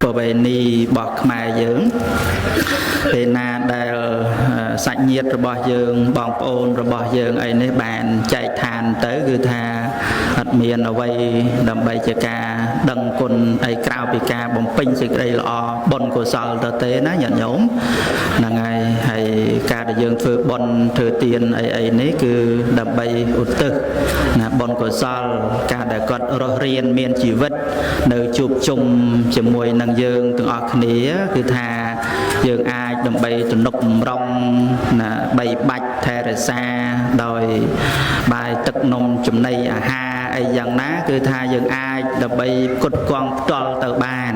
ប្រវេណីរបស់ខ្មែរយើងពេលណាដែលសាច់ញាតិរបស់យើងបងប្អូនរបស់យើងអីនេះបានចែកឋានទៅគឺថាអត់មានអ្វីដើម្បីជាការដឹងគុណអីក្រៅពីការបំពេញសេចក្តីល្អបុណ្យកុសលទៅទេណាញាតិញោមហ្នឹងហើយការដែលយើងធ្វើបុណ្យធ្វើទានអីនេះគឺដើម្បីឧទ្ទិសណាបុណ្យកុសលការដែលគាត់រស់រានមានជីវិតនៅជួបជុំជាមួយនឹងយើងទាំងអស់គ្នាគឺថាយើងអាចដើម្បីទំនុកបំរុងណាបីបាច់ថែរក្សាដោយបាយទឹកនំចំណីអាហារអីយ៉ាងណាគឺថាយើងអាចដើម្បីផ្គត់ផ្គង់ផ្ទាល់ទៅបាន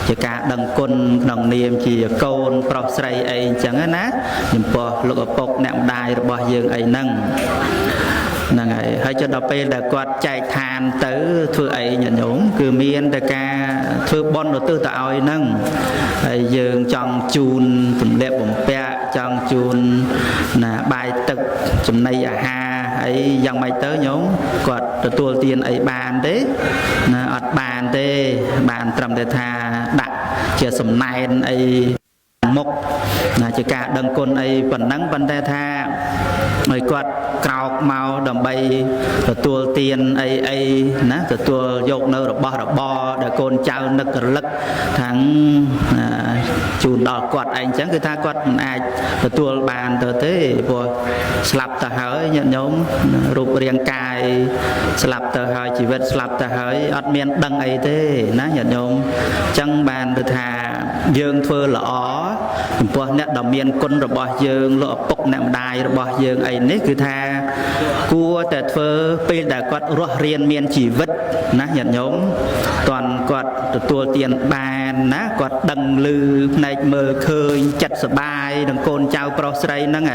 ជាការដឹងគុណក្នុងនាមជាកូនប្រុសស្រីអីអញ្ចឹងណាចំពោះលោកឪពុកអ្នកម្ដាយរបស់យើងអីហ្នឹងហ្នឹងហើយចុះដល់ពេលដែលគាត់ចែកឋានទៅធ្វើអីញាតិញោមគឺមានតែការធ្វើបុណ្យឧទ្ទិសទៅឲ្យហ្នឹងហើយយើងចង់ជូនសម្លៀកបំពាក់ចង់ជូនណាបាយទឹកចំណីអាហារអីយ៉ាងម៉េចទៅញោមគាត់ទទួលទានអីបានទេណាអត់បានទេបានត្រឹមតែថាដាក់ជាសំណែនអីមុខណាជាការដឹងគុណអីប៉ុណ្ណឹងប៉ុន្តែថាឲ្យគាត់ក្រោកមកដើម្បីទទួលទានអីណាទទួលយកនៅរបស់របរដែលកូនចៅនឹករលឹកថាងជូនដល់គាត់ឯងចឹងគឺថាគាត់មិនអាចទទួលបានទៅទេព្រោះស្លាប់ទៅហើយញាតិញោមរូបរាងកាយស្លាប់ទៅហើយជីវិតស្លាប់ទៅហើយអត់មានដឹងអីទេណាញាតិញោមចឹងបានទៅថាយើងធ្វើល្អចំពោះអ្នកដ៏មានគុណរបស់យើងលោកឪពុកអ្នកម្ដាយរបស់យើងអីនេះគឺថាគួរតែធ្វើពេលដែលគាត់រស់រានមានជីវិតណាញាតិញោមតន់គាត់ទទួលទានបានណាគាត់ដឹងឮភ្នែកមើលឃើញចិត្តសប្បាយនឹងកូនចៅប្រុសស្រីហ្នឹង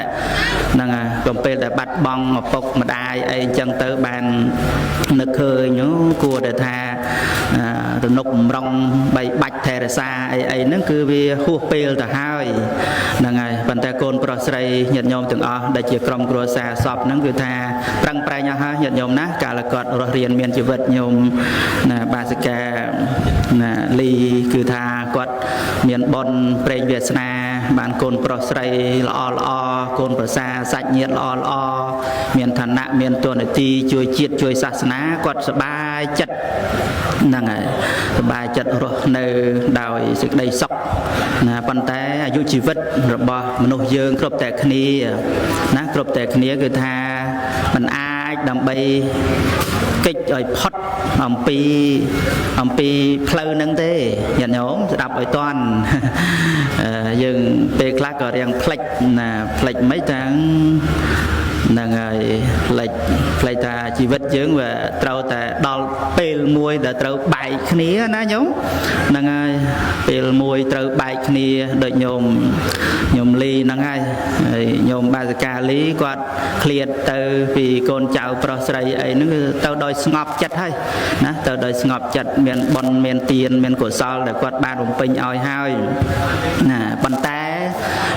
ហ្នឹងកំពេលដែលបាត់បង់ឪពុកម្ដាយអីអញ្ចឹងទៅបាននឹកឃើញគួរតែថាទំនុកបំរុងបីបាច់ថែរក្សាអីហ្នឹងគឺវាហួសពេលទៅហើយហ្នឹងហើយប៉ុន្តែកូនប្រុសស្រីញាតិញោមទាំងអស់ដែលជាក្រុមគ្រួសារសពហ្នឹងគឺថាប្រឹងប្រែងអស់ហើយញាតិញោមណាកាលគាត់រស់រានមានជីវិតញោមណាបាសិកាណាលីគឺថាគាត់មានបុណ្យប្រេងវាសនាបានកូនប្រុសស្រីល្អកូនប្រសាសាច់ញាតិល្អមានឋានៈមានតួនាទីជួយជាតិជួយសាសនាគាត់សប្បាយចិត្តហ្នឹងហើយសប្បាយចិត្តរស់នៅដោយសេចក្តីសុខណាប៉ុន្តែអាយុជីវិតរបស់មនុស្សយើងគ្រប់តែគ្នាណាគ្រប់តែគ្នាគឺថាมันអាចដើម្បីកិច្ចឲ្យផុតអំពីផ្លូវហ្នឹងទេញាតិញោមស្ដាប់ឲ្យតាន់យើងពេលខ្លះក៏រៀងផ្លិចណាផ្លិចមិនតាំងហ្នឹងហើយផ្លេចថាជីវិតយើងវាត្រូវតែដល់ពេលមួយដែលត្រូវបែកគ្នាណាញោមហ្នឹងហើយពេលមួយត្រូវបែកគ្នាដូចញោមលីហ្នឹងហើយញោមបាសិកាលីគាត់ឃ្លាតទៅពីកូនចៅប្រុសស្រីអីហ្នឹងគឺទៅដោយស្ងប់ចិត្តហើយណាទៅដោយស្ងប់ចិត្តមានបុណ្យមានទានមានកុសលដែលគាត់បានបំពេញឲ្យហើយណាប៉ុន្តែ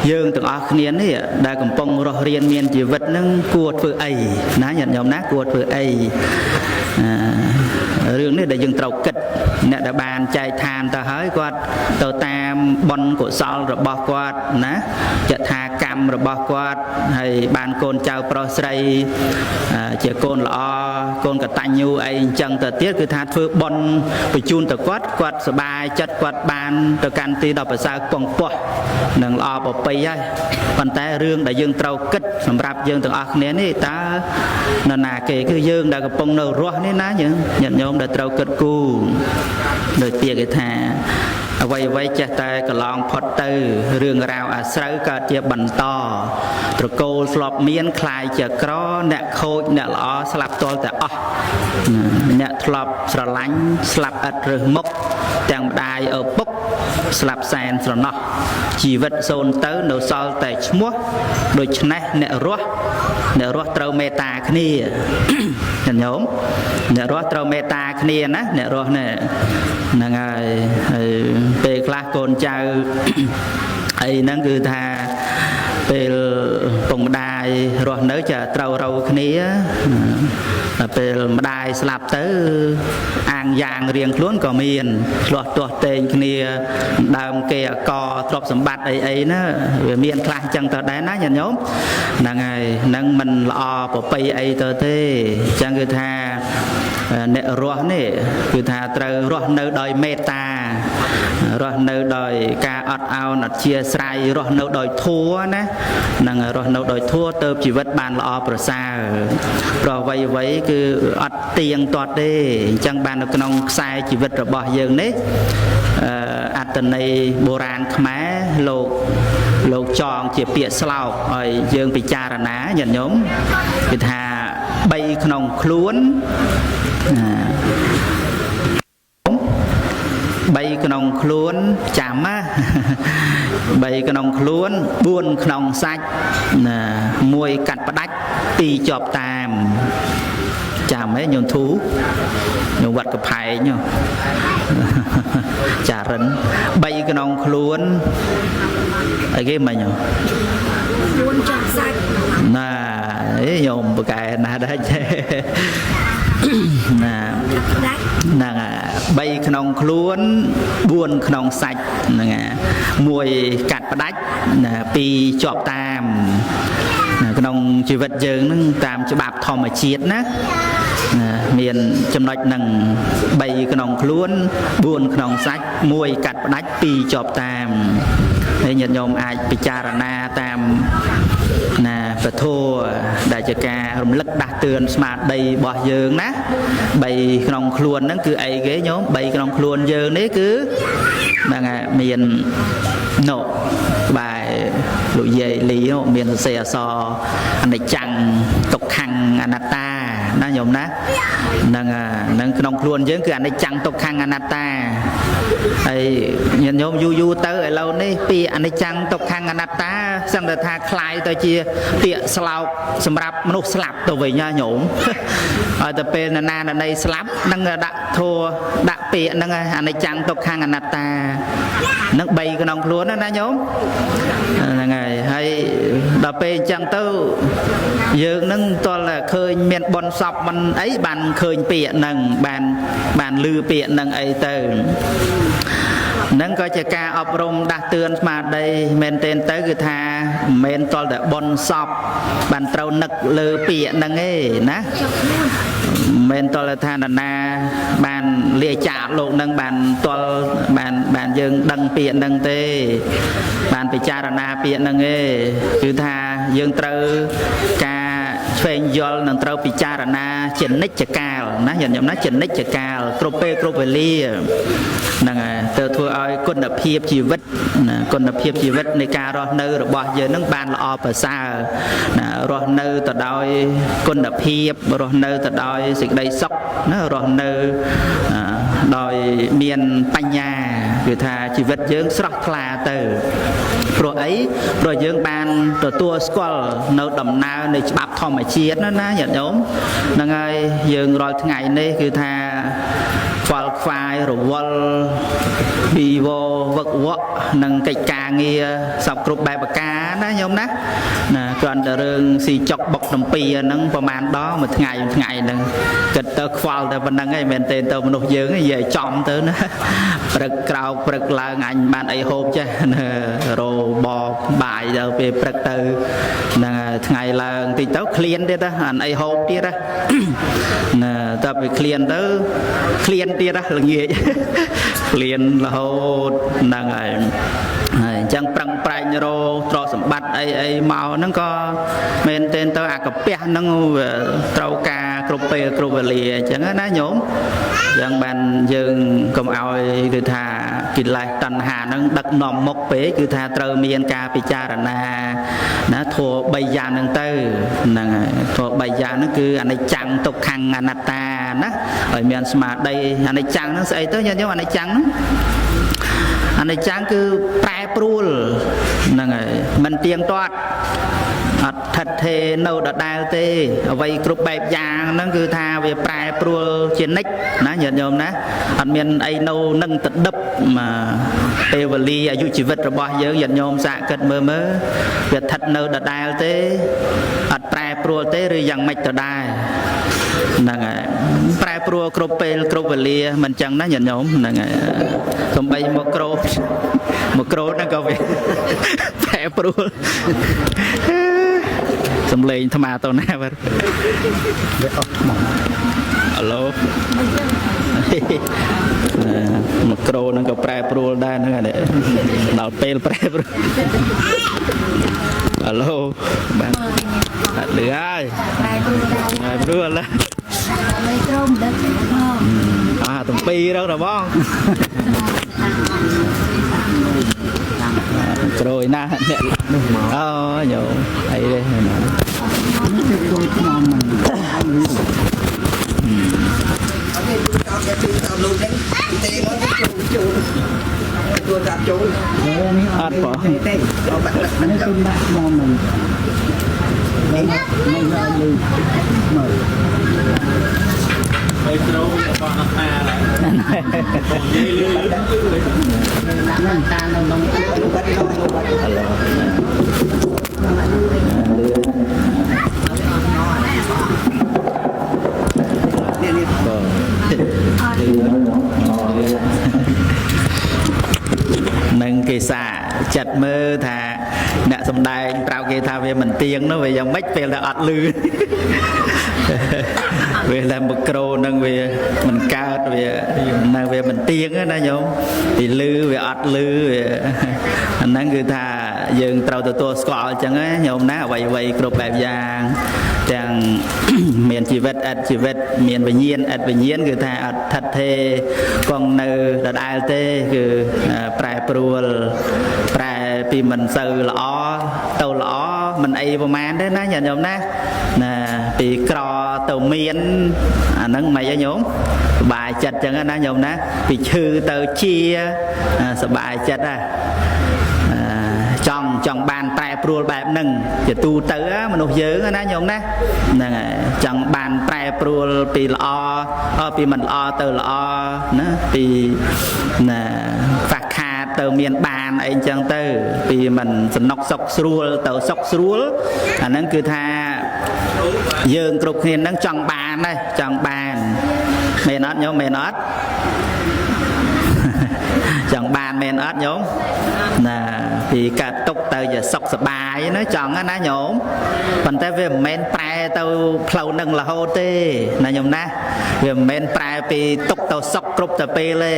យើងទាំងអស់គ្នានេះដែលកំពុងរស់រានមានជីវិតហ្នឹងគួរធ្វើអីណាញាតិញោមណាគួរធ្វើអីរឿងនេះដែលយើងត្រូវគិតអ្នកដែលបានចែកឋានទៅហើយគាត់ទៅតាមបុណ្យកុសលរបស់គាត់ណាយថាកម្មរបស់គាត់ហើយបានកូនចៅប្រុសស្រីជាកូនល្អកូនកតញ្ញូអីអញ្ចឹងទៅទៀតគឺថាធ្វើបុណ្យបញ្ជូនទៅគាត់សប្បាយចិត្តគាត់បានទៅកាន់ទីដល់ប្រសើរពងពោះនឹងល្អប្រពៃហើយប៉ុន្តែរឿងដែលយើងត្រូវគិតសម្រាប់យើងទាំងអស់គ្នានេះតើនរណាគេគឺយើងដែលកំពុងនៅរស់នេះណាញាតិញោមដែលត្រូវគិតគូរដោយពាក្យគេថាអ្វីចេះតែកន្លងផុតទៅរឿងរ៉ាវអាស្រូវកើតជាបន្តត្រកូលស្លាប់មានคล้ายជាក្រអ្នកខូចអ្នកល្អស្លាប់ទាល់តែអស់អ្នកធ្លាប់ស្រឡាញ់ស្លាប់ឥតរើសមុខទាំងម្ដាយឪពុកស្លាប់សែនស្រណោះជីវិតសូន្យទៅនៅសល់តែឈ្មោះដូច្នេះអ្នករស់ត្រូវមេត្តាគ្នាញញោមអ្នករស់ត្រូវមេត្តាគ្នាណាអ្នករស់នេះហ្នឹងហើយពេលខ្លះកូនចៅអីហ្នឹងគឺថា ពេលពងម្ដាយរស់នៅចាត្រូវរៅគ្នាពេលម្ដាយស្លាប់ទៅអាងយ៉ាងរៀងខ្លួនក៏មានឆ្លោះទាស់ទែងគ្នាដើមគេអកទ្រព្យសម្បត្តិអីណាវាមានខ្លះចឹងទៅដែរណាញាតិញោមហ្នឹងហើយហ្នឹងមិនល្អប្រពៃអីទៅទេចឹងគឺថាអ្នករស់នេះគឺថាត្រូវរស់នៅដោយមេត្តារស់នៅដោយការអត់ឱនអធ្យាស្រ័យរស់នៅដោយធម៌ណានឹងរស់នៅដោយធម៌ទៅជីវិតបានល្អប្រសើរព្រោះអ្វីៗគឺអត់ទៀងទាត់ទេអញ្ចឹងបាននៅក្នុងខ្សែជីវិតរបស់យើងនេះអត្តន័យបុរាណខ្មែរលោកចងជាពាក្យស្លោកឲ្យយើងពិចារណាញាតិញោមគឺថា3ក្នុងខ្លួន3ក្នុងខ្លួនចាំណា3ក្នុងខ្លួន4ក្នុងសាច់1កាត់ផ្ដាច់2ជាប់តាមចាំហ៎ញោមធូញោមវត្តកផែងចារិន3ក្នុងខ្លួនអីគេមិញ4ជាប់សាច់ណាញោមបកែណាដែរណាហ្នឹង3ក្នុងខ្លួន4ក្នុងសាច់ហ្នឹង1កាត់ផ្ដាច់2ជាប់តាមក្នុងជីវិតយើងហ្នឹងតាមច្បាប់ធម្មជាតិណាមានចំណុចនឹង3ក្នុងខ្លួន4ក្នុងសាច់1កាត់ផ្ដាច់2ជាប់តាមហើយញាតិញោមអាចពិចារណាតាមណាពធដែលជាការរំលឹកដាស់តឿនស្មារតីរបស់យើងណា3ក្នុងខ្លួនហ្នឹងគឺអីគេញោម3ក្នុងខ្លួនយើងនេះគឺហ្នឹងហើយមាននោះបែលោកយាយលីមានសរសេរអក្សរអនិច្ចំទុក្ខំអនត្តាណាញោមណាហ្នឹងក្នុងខ្លួនយើងគឺអនិច្ចំទុក្ខំអនត្តាហើយញាតិញោមយូរទៅឥឡូវនេះពាក្យអនិច្ចំទុក្ខំអនត្តាសឹងតែថាคล้ายទៅជាពាក្យស្លោកសម្រាប់មនុស្សស្លាប់ទៅវិញណាញោមហើយទៅពេលណានៃស្លាប់នឹងដាក់ធัวដាក់ពាក្យហ្នឹងអនិច្ចំទុក្ខំអនត្តានឹង3ក្នុងខ្លួនណាញោមហ្នឹងហើយដល់ពេលអញ្ចឹងទៅយើងនឹងតលឃើញមានបនសពមិនអីបានឃើញពាក្យហ្នឹងបានឮពាក្យហ្នឹងអីទៅនឹងក៏ជាការអប់រំដាស់តឿនស្មារតីមែនទែនទៅគឺថាមិនមែនតលតែបនសពបានត្រូវនឹកលើពាក្យហ្នឹងទេណាមិនតលថាណាបានលាចាកលោកនឹងបានតលបានយើងដឹងពាក្យហ្នឹងទេបានពិចារណាពាក្យហ្នឹងទេគឺថាយើងត្រូវការឆ្វេងយល់នឹងត្រូវពិចារណាជានិច្ចកាលណាញាតិញោមណាជានិច្ចកាលគ្រប់ពេលគ្រប់វេលាហ្នឹងហើយទៅធ្វើឲ្យគុណភាពជីវិតគុណភាពជីវិតនៃការរស់នៅរបស់យើងនឹងបានល្អប្រសើរណារស់នៅទៅដោយគុណភាពរស់នៅទៅដោយសេចក្តីសុខណារស់នៅដោយមានបញ្ញាគឺថាជីវិតយើងស្រស់ថ្លាទៅព្រោះអីព្រោះយើងបានទទួលស្គាល់នៅដំណើរនៃច្បាប់ធម្មជាតិណាញាតិញោមហ្នឹងហើយយើងរាល់ថ្ងៃនេះគឺថាខ្វល់ខ្វាយរវល់ពីវវឹកវក់នឹងកិច្ចការងារសពគ្រប់បែបប្រការណាញោមណាគ្រាន់តែរឿងស៊ីចុកបុកតំពីហ្នឹងប្រហែលដងមួយថ្ងៃហ្នឹងគិតទៅខ្វល់តែប៉ុណ្្នឹងឯងមិនមែនទេទៅមនុស្សយើងនិយាយចំទៅណាព្រឹកក្រោកព្រឹកឡើងអញបានអីហូបចេះរោបបាយទៅពេលព្រឹកទៅហ្នឹងថ្ងៃឡើងតិចទៅឃ្លានទៀតអានអីហូបទៀតណាតើពេលឃ្លានទៅឃ្លានទៀតល្ងាចឃ្លានរហូតហ្នឹងហើយអញ្ចឹងប្រឹងប្រែងរោទ្រព្យសម្បត្តិអីមកហ្នឹងក៏មែនទែនទៅអាកាពះហ្នឹងត្រូវការគ្រប់ពេលគ្រប់វេលាអញ្ចឹងណាញោមអញ្ចឹងបានយើងកុំឲ្យគឺថាកិលេសតណ្ហាហ្នឹងដឹកនាំមុខពេកគឺថាត្រូវមានការពិចារណាណាធម៌3យ៉ាងហ្នឹងទៅហ្នឹងហើយធម៌3យ៉ាងហ្នឹងគឺអនិច្ចំទុក្ខំអនត្តាណាឲ្យមានស្មារតីអនិច្ចំហ្នឹងស្អីទៅញាតិញោមអនិច្ចំអនិច្ចំគឺប្រែប្រួលហ្នឹងហើយមិនទៀងទាត់ អត់ថិតថេរនៅដដែលទេអ្វីគ្រប់បែបយ៉ាងហ្នឹងគឺថាវាប្រែប្រួលជានិច្ចណាញាតិញោមណាអត់មានអីនៅនឹងទៅដឹបពេលវេលាអាយុជីវិតរបស់យើងញាតិញោមសាកគិតមើលវាថិតនៅដដែលទេអត់ប្រែប្រួលទេឬយ៉ាងម៉េចទៅដែរហ្នឹងហើយប្រែប្រួលគ្រប់ពេលគ្រប់វេលាមិនចឹងណាញាតិញោមហ្នឹងហើយសំបីមកក្រូហ្នឹងក៏វាប្រែប្រួលសំលេងថ្មទៅណាបាទវាអត់ថ្មហៅឡូមកក្រូហ្នឹងក៏ប្រែប្រួលដែរហ្នឹងហើយដល់ពេលប្រែប្រួលហៅឡូបាទអត់លឺហើយប្រែប្រួលណាមិនក្រុមដឹកផងតំពីរហ្នឹងបងក្រួយណាអ្នកនោះមកអូញោមអីទេនេះគឺក្រួយថ្មមិនអត់បងទេនេះគឺដាក់ថ្មមិនមិនដល់លឺមើលហើយគ្រូរបស់អត់តាឡើយនិយាយលឺហ្នឹងតានៅក្នុងបាត់ឥឡូវនឹងគេសាចិត្តមើលថាអ្នកសំដែងប្រាប់គេថាវាមិនទៀងនោះវាយ៉ាងម៉េចពេលតែអត់លឺវាតែមីក្រូនឹងវាមិនកើតវានៅវាមិនទៀងណាញោមពីលឺវាអត់លឺវាអាហ្នឹងគឺថាយើងត្រូវទទួលស្គាល់អញ្ចឹងណាញោមណាអ្វីគ្រប់បែបយ៉ាងទាំងមានជីវិតអត់ជីវិតមានវិញ្ញាណអត់វិញ្ញាណគឺថាអត់ថិតថេរគង់នៅដដែលទេគឺប្រែប្រួលប្រែពីមិនសូវល្អទៅល្អមិនអីប្រហែលទេណាញាតិញោមណាពីក្រទៅមានអាហ្នឹងមិនអីញោមសบายចិត្តអញ្ចឹងណាញោមណាពីឈឺទៅជាសบายចិត្តណាចង់បានប្រែប្រួលបែបហ្នឹងជាទូទៅមនុស្សយើងណាញោមណាហ្នឹងហើយចង់បានប្រែប្រួលពីល្អពីមិនល្អទៅល្អណាពីណាខ្វះខាតទៅមានបានអីអញ្ចឹងទៅពីមិនសំណុកសុខស្រួលទៅសុខស្រួលអាហ្នឹងគឺថាយើងគ្រប់គ្នាហ្នឹងចង់បានដែរចង់បានមែនអត់ញោមមែនអត់ចង់បានមែនអត់ញោមណាពីកាត់ទុកទៅជាសុខសบายណាចង់ណាញោមប៉ុន្តែវាមិនមែនប្រែទៅផ្លូវនឹងរហូតទេណាញោមណាវាមិនមែនប្រែពីទុកទៅសុខគ្រប់តែពេលទេ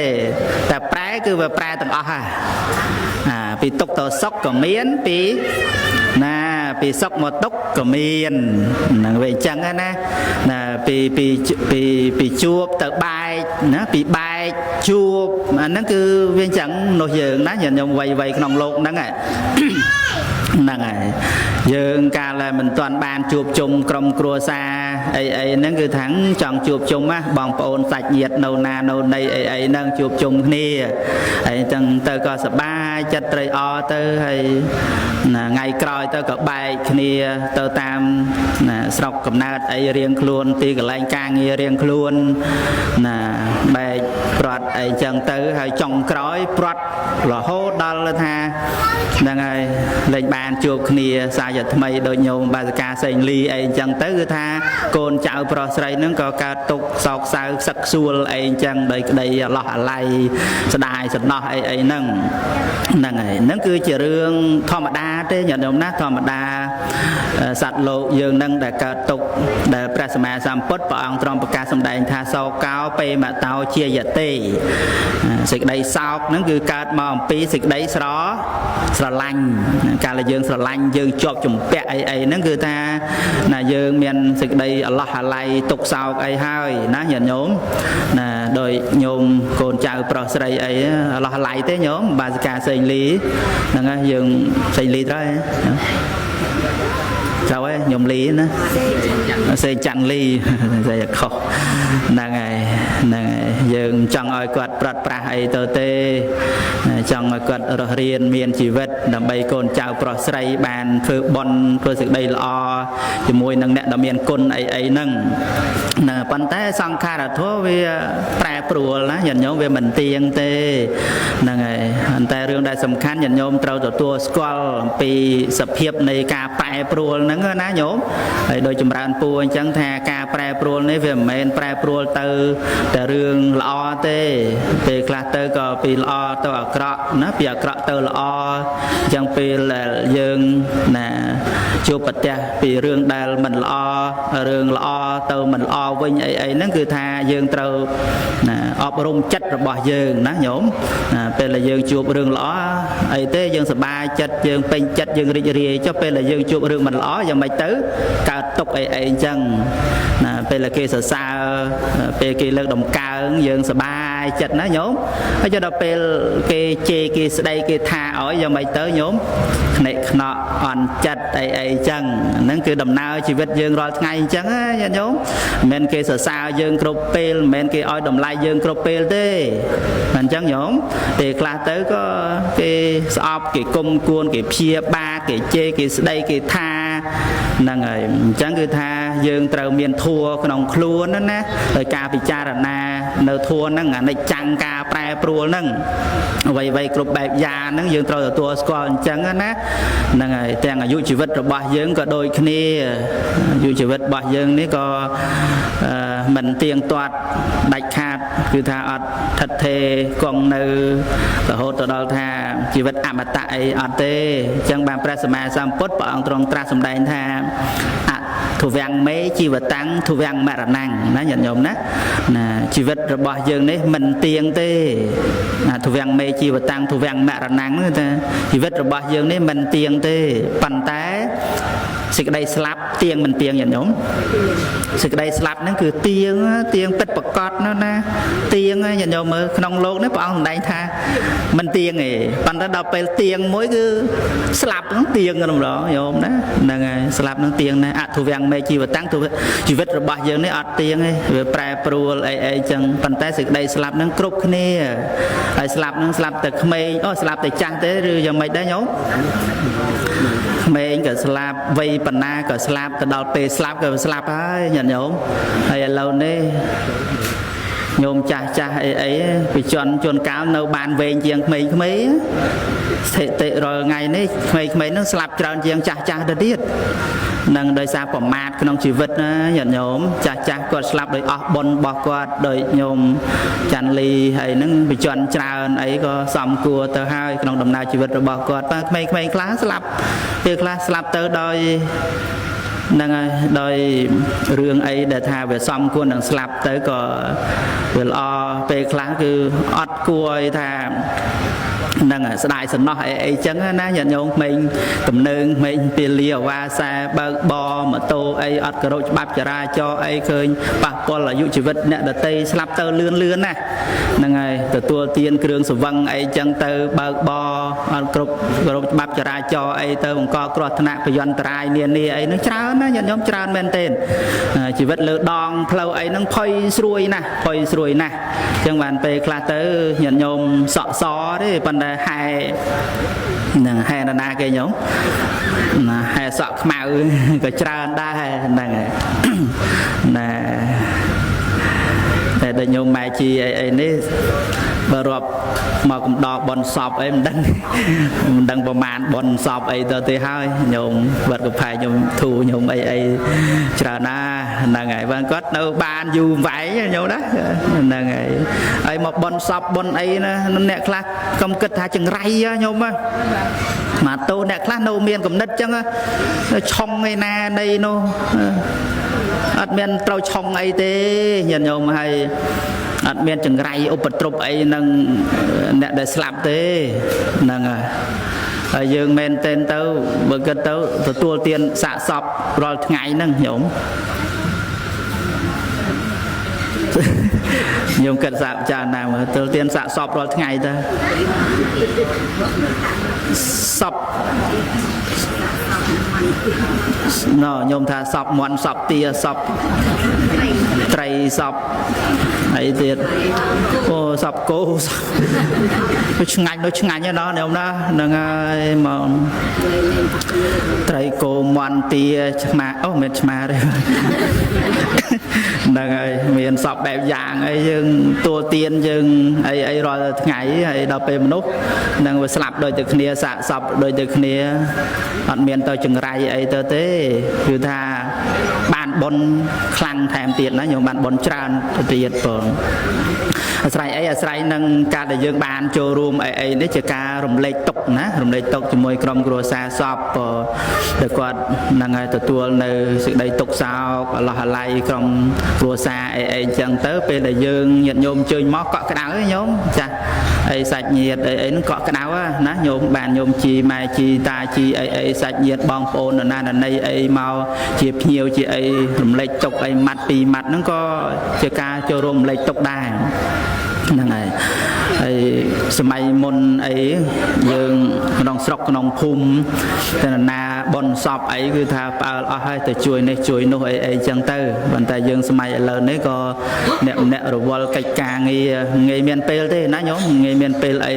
តែប្រែគឺវាប្រែទាំងអស់ហ่าពីទុកទៅសុខក៏មានពីណាពីសុខមកទុកក៏មានហ្នឹងវាអញ្ចឹងណាពីជួបទៅបែកណាពីបែកជួបអាហ្នឹងគឺវាអញ្ចឹងនោះយើងណាញាតិញោមវ័យក្នុងโลกហ្នឹងហ្នឹងហើយយើងកាលតែមិនទាន់បានជួបជុំក្រុមគ្រួសារអីហ្នឹងគឺថាចង់ជួបជុំណាបងប្អូនសាច់ញាតិនៅណានៅណីអីហ្នឹងជួបជុំគ្នាហើយអញ្ចឹងទៅក៏សប្បាយចិត្តត្រេកអរទៅហើយថ្ងៃក្រោយទៅក៏បែកគ្នាទៅតាមស្រុកកំណើតអីរៀងខ្លួនទីកន្លែងការងាររៀងខ្លួនណាបែកព្រាត់អីអញ្ចឹងទៅហើយចុងក្រោយព្រាត់រហូតដល់ថាហ្នឹងហើយលេងបានជួបគ្នាសាយថ្មីដូចញោមបាសិកាសេងលីអីអញ្ចឹងទៅគឺថាកូនចៅប្រុសស្រីហ្នឹងក៏កើតទុកសោកសៅសឹកសួលអីអញ្ចឹងដោយក្តីអាឡោះអាល័យស្ដាយសំណោះអីហ្នឹងហ្នឹងហើយហ្នឹងគឺជារឿងធម្មតាទេញាតិញោមណាធម្មតាសត្វលោកយើងហ្នឹងដែលកើតទុកដែលព្រះសម្មាសម្ពុទ្ធព្រះអង្គទ្រង់ប្រកាសសម្ដែងថាសោកោពេមតោជាយទេសេចក្តីសោកហ្នឹងគឺកើតមកអំពីសេចក្តីស្រឡាញ់កាលយើងស្រឡាញ់យើងជាប់ជំពាក់អីហ្នឹងគឺថាណាយើងមានសេចក្តីអាឡោះអាល័យទុកសោកអីហើយណាញាតិញោមណាដោយញោមកូនចៅប្រុសស្រីអីអាឡោះអាល័យទេញោមបាសិកាសេងលីហ្នឹងហើយយើងសេងលីត្រូវហ៎ត្រូវហើយញោមលីណាសេងច័ន្ទលីសេងខុសហ្នឹងហើយយើងចង់ឲ្យគាត់ប្រាត់ប្រាស់អីទៅទេ ចង់ឲ្យគាត់រស់រានមានជីវិតដើម្បីកូនចៅប្រុសស្រីបានធ្វើបុណ្យធ្វើសេចក្តីល្អជាមួយនឹងអ្នកដែលមានគុណអីហ្នឹងប៉ុន្តែសង្ខារធម៌វាប្រែប្រួលណាញាតិញោមវាមិនទៀងទេហ្នឹងហើយតែរឿងដែលសំខាន់ញាតិញោមត្រូវទទួលស្គាល់អំពីសភាពនៃការប្រែប្រួលហ្នឹងណាញោមហើយដោយចម្រើនពូអញ្ចឹងថាការប្រែប្រួលនេះវាមិនមែនប្រែប្រួលទៅតែរឿងល្អទេពេលខ្លះទៅក៏ពីល្អទៅអាក្រក់ណាពីអាក្រក់ទៅល្អអញ្ចឹងពេលដែលយើងណាជួបប្រទះពីរឿងដែលមិនល្អរឿងល្អទៅមិនល្អវិញអីហ្នឹងគឺថាយើងត្រូវណាអប់រំចិត្តរបស់យើងណាញោមពេលដែលយើងជួបរឿងល្អអីទេយើងសប្បាយចិត្តយើងពេញចិត្តយើងរីករាយចុះពេលដែលយើងជួបរឿងមិនល្អយ៉ាងម៉េចទៅកើតទុក្ខអីអញ្ចឹងណាពេលដែលគេសរសើរពេលគេលើកដំកើងយើងសប្បាយចិត្តណាញោមហើយដល់ពេលគេជេរគេស្ដីគេថាឲ្យយ៉ាងម៉េចទៅញោមខ្នេកខ្នក់អន់ចិត្តអីអញ្ចឹងហ្នឹងគឺដំណើរជីវិតយើងរាល់ថ្ងៃអញ្ចឹងញាតិញោមមិនមែនគេសរសើរយើងគ្រប់ពេលមិនមែនគេឲ្យតម្លៃយើងគ្រប់ពេលទេអញ្ចឹងញោមពេលខ្លះទៅក៏គេស្អប់គេគុំគួនគេព្យាបាទគេជេរគេស្ដីគេថាហ្នឹងហើយអញ្ចឹងគឺថាយើងត្រូវមានធัวក្នុងខ្លួនណាដោយការពិចារណានៅធัวហ្នឹងអនិច្ចំការប្រែប្រួលហ្នឹងអ្វីៗគ្រប់បែបយ៉ាងហ្នឹងយើងត្រូវទទួលស្គាល់អញ្ចឹងណាហ្នឹងហើយទាំងអាយុជីវិតរបស់យើងក៏ដូចគ្នាអាយុជីវិតរបស់យើងនេះក៏មិនទៀងទាត់ដាច់ខាតគឺថាអត់ថិតថេរគង់នៅរហូតទៅដល់ថាជីវិតអមតៈអីអត់ទេអញ្ចឹងបានព្រះសម្មាសម្ពុទ្ធព្រះអង្គទ្រង់ត្រាស់សម្ដែងថាធុវាំងមេជីវតាំងធុវាំងមរណੰណាញាតិញោមណាជីវិតរបស់យើងនេះមិនទៀងទេធុវាំងមេជីវតាំងធុវាំងមរណੰគឺថាជីវិតរបស់យើងនេះមិនទៀងទេប៉ុន្តែសេចក្តីស្លាប់ទៀងមិនទៀងញាតិញោមសេចក្តីស្លាប់ហ្នឹងគឺទៀងពិតប្រកបណាទៀងញាតិញោមមើលក្នុងโลกនេះព្រះអង្គសម្ដែងថាមិនទៀងទេប៉ុន្តែដល់ពេលទៀងមួយគឺស្លាប់ហ្នឹងទៀងតែម្ដងញោមណាហ្នឹងហើយស្លាប់ហ្នឹងទៀងណាអធុវាំងមេជីវតាំងជីវិតរបស់យើងនេះអត់ទៀងទេវាប្រែប្រួលអីអញ្ចឹងប៉ុន្តែសេចក្តីស្លាប់ហ្នឹងគ្រប់គ្នាហើយស្លាប់ហ្នឹងស្លាប់តែក្មេងស្លាប់តែចាស់ទេឬយ៉ាងម៉េចដែរញោមក្មេងក៏ស្លាប់វ័យបណ្ណាក៏ស្លាប់ទៅដល់ពេលស្លាប់ក៏ស្លាប់ហើយញាតិញោមហើយឥឡូវនេះញោមចាស់អីពីជនកាលនៅបានវែងជាងក្មេងស្ថិតិរាល់ថ្ងៃនេះក្មេងហ្នឹងស្លាប់ច្រើនជាងចាស់ទៅទៀតនឹងដោយសារប្រមាថក្នុងជីវិតណាញាតិញោមចាស់គាត់ស្លាប់ដោយអស់បុណ្យរបស់គាត់ដោយញោមច័ន្ទលីហើយហ្នឹងបច្ចុប្បន្នច្រើនអីក៏សំគួរទៅហើយក្នុងដំណើរជីវិតរបស់គាត់តែក្មេងខ្លះស្លាប់ពេលខ្លះស្លាប់ទៅដោយហ្នឹងហើយដោយរឿងអីដែលថាវាសំគួរនឹងស្លាប់ទៅក៏វាល្អពេលខ្លះគឺអត់គួរឲ្យថាហ្នឹងស្ដាយសំណោះអីចឹងណាញាតិញោមក្មេងទំនើងក្មេងពេលលាអាវ៉ាសែបើកបម៉ូតូអីអត់គោរពច្បាប់ចរាចរណ៍អីឃើញប៉ះពាល់អាយុជីវិតអ្នកដទៃស្លាប់ទៅលឿនណាហ្នឹងហើយទទួលទានគ្រឿងសង្វឹងអីចឹងទៅបើកបអត់គោរពច្បាប់ចរាចរណ៍អីទៅបង្កគ្រោះថ្នាក់ភយន្តរាយនានាអីហ្នឹងច្រើនណាញាតិញោមច្រើនមែនទែនជីវិតលើដងផ្លូវអីហ្នឹងភ័យស្រួយណាស់អញ្ចឹងបានពេលខ្លះទៅញាតិញោមសក់សទេប៉ុន្តែហែហ្នឹងហែណាគេញោមណាហែសក់ខ្មៅក៏ច្រើនដែរហ្នឹងហើយណាតែដល់ញោមម៉ែជីអីនេះបើរាប់មកកំដរបនសពអីមិនដឹងប្រមាណបនសពអីទៅទេហើយញោមវត្តកផែញោមធូញោមអីច្រើនណាហ្នឹងហើយបើគាត់នៅបានយូរវែងញោមណាហ្នឹងហើយមកបនសពបនអីណាអ្នកខ្លះកុំគិតថាចង្រៃញោមមកតូនអ្នកខ្លះនៅមានគំនិតចឹងឆុងឯណានៃនោះអត់មានត្រូវឆុងអីទេញាតិញោមហើយអត់មានចង្រៃឧបទ្រពអីនឹងអ្នកដែលស្លាប់ទេហ្នឹងហើយយើងមែនតែនទៅបើគិតទៅទទួលទានសាកសពរាល់ថ្ងៃហ្នឹងញោមខ្ញុំគិតសាកចាណាមើលទទួលទានសាកសពរាល់ថ្ងៃទៅសព ញោមថាសពមន់សពទាសពត្រីសពអីទៀតអូសពគោឆ្ងាញ់ដូចឆ្ងាញ់ណាញោមណាហ្នឹងហើយមកត្រីគោមន់ទាឆ្មាអូមិនឆ្មាទេហ្នឹងហើយមានសពបែបយ៉ាងអីយើងទួលទានយើងអីរាល់ថ្ងៃហើយដល់ពេលមនុស្សនឹងវាស្លាប់ដូចទៅគ្នាសាកសពដូចទៅគ្នាអត់មានទៅចង្រៃអីទៅទេគឺថាបានបុណ្យខ្លាំងថែមទៀតណាញោមបានបុណ្យច្រើនទៅទៀតបងអាស្រ័យអីអាស្រ័យនឹងការដែលយើងបានចូលរួមអីនេះជាការរំលែកទុក្ខណារំលែកទុក្ខជាមួយក្រុមគ្រួសារសពដែលគាត់នឹងឲ្យទទួលនៅសេចក្តីទុក្ខសោកអឡោះអាល័យក្រុមគ្រួសារអីអញ្ចឹងទៅពេលដែលយើងញាតិញោមអញ្ជើញមកកក់ក្ដៅញោមចាស់អីសាច់ញាតិអីហ្នឹងកក់ក្ដៅណាញោមបានញោមជីម៉ែជីតាជីអីសាច់ញាតិបងប្អូននរណាណីអីមកជាភ្ញៀវជាអីរំលែកទុក្ខអីម៉ាត់ពីរម៉ាត់ហ្នឹងក៏ជាការចូលរួមរំលែកទុក្ខដែរហ្នឹងហើយហើយសម័យមុនអីយើងក្នុងស្រុកក្នុងភូមិតែណាបនសពអីគឺថាផ្អើលអស់ហើយទៅជួយនេះជួយនោះអីចឹងទៅប៉ុន្តែយើងសម័យឥឡូវនេះក៏អ្នករវល់កិច្ចការងារងាយមានពេលទេណាញោមងាយមានពេលអី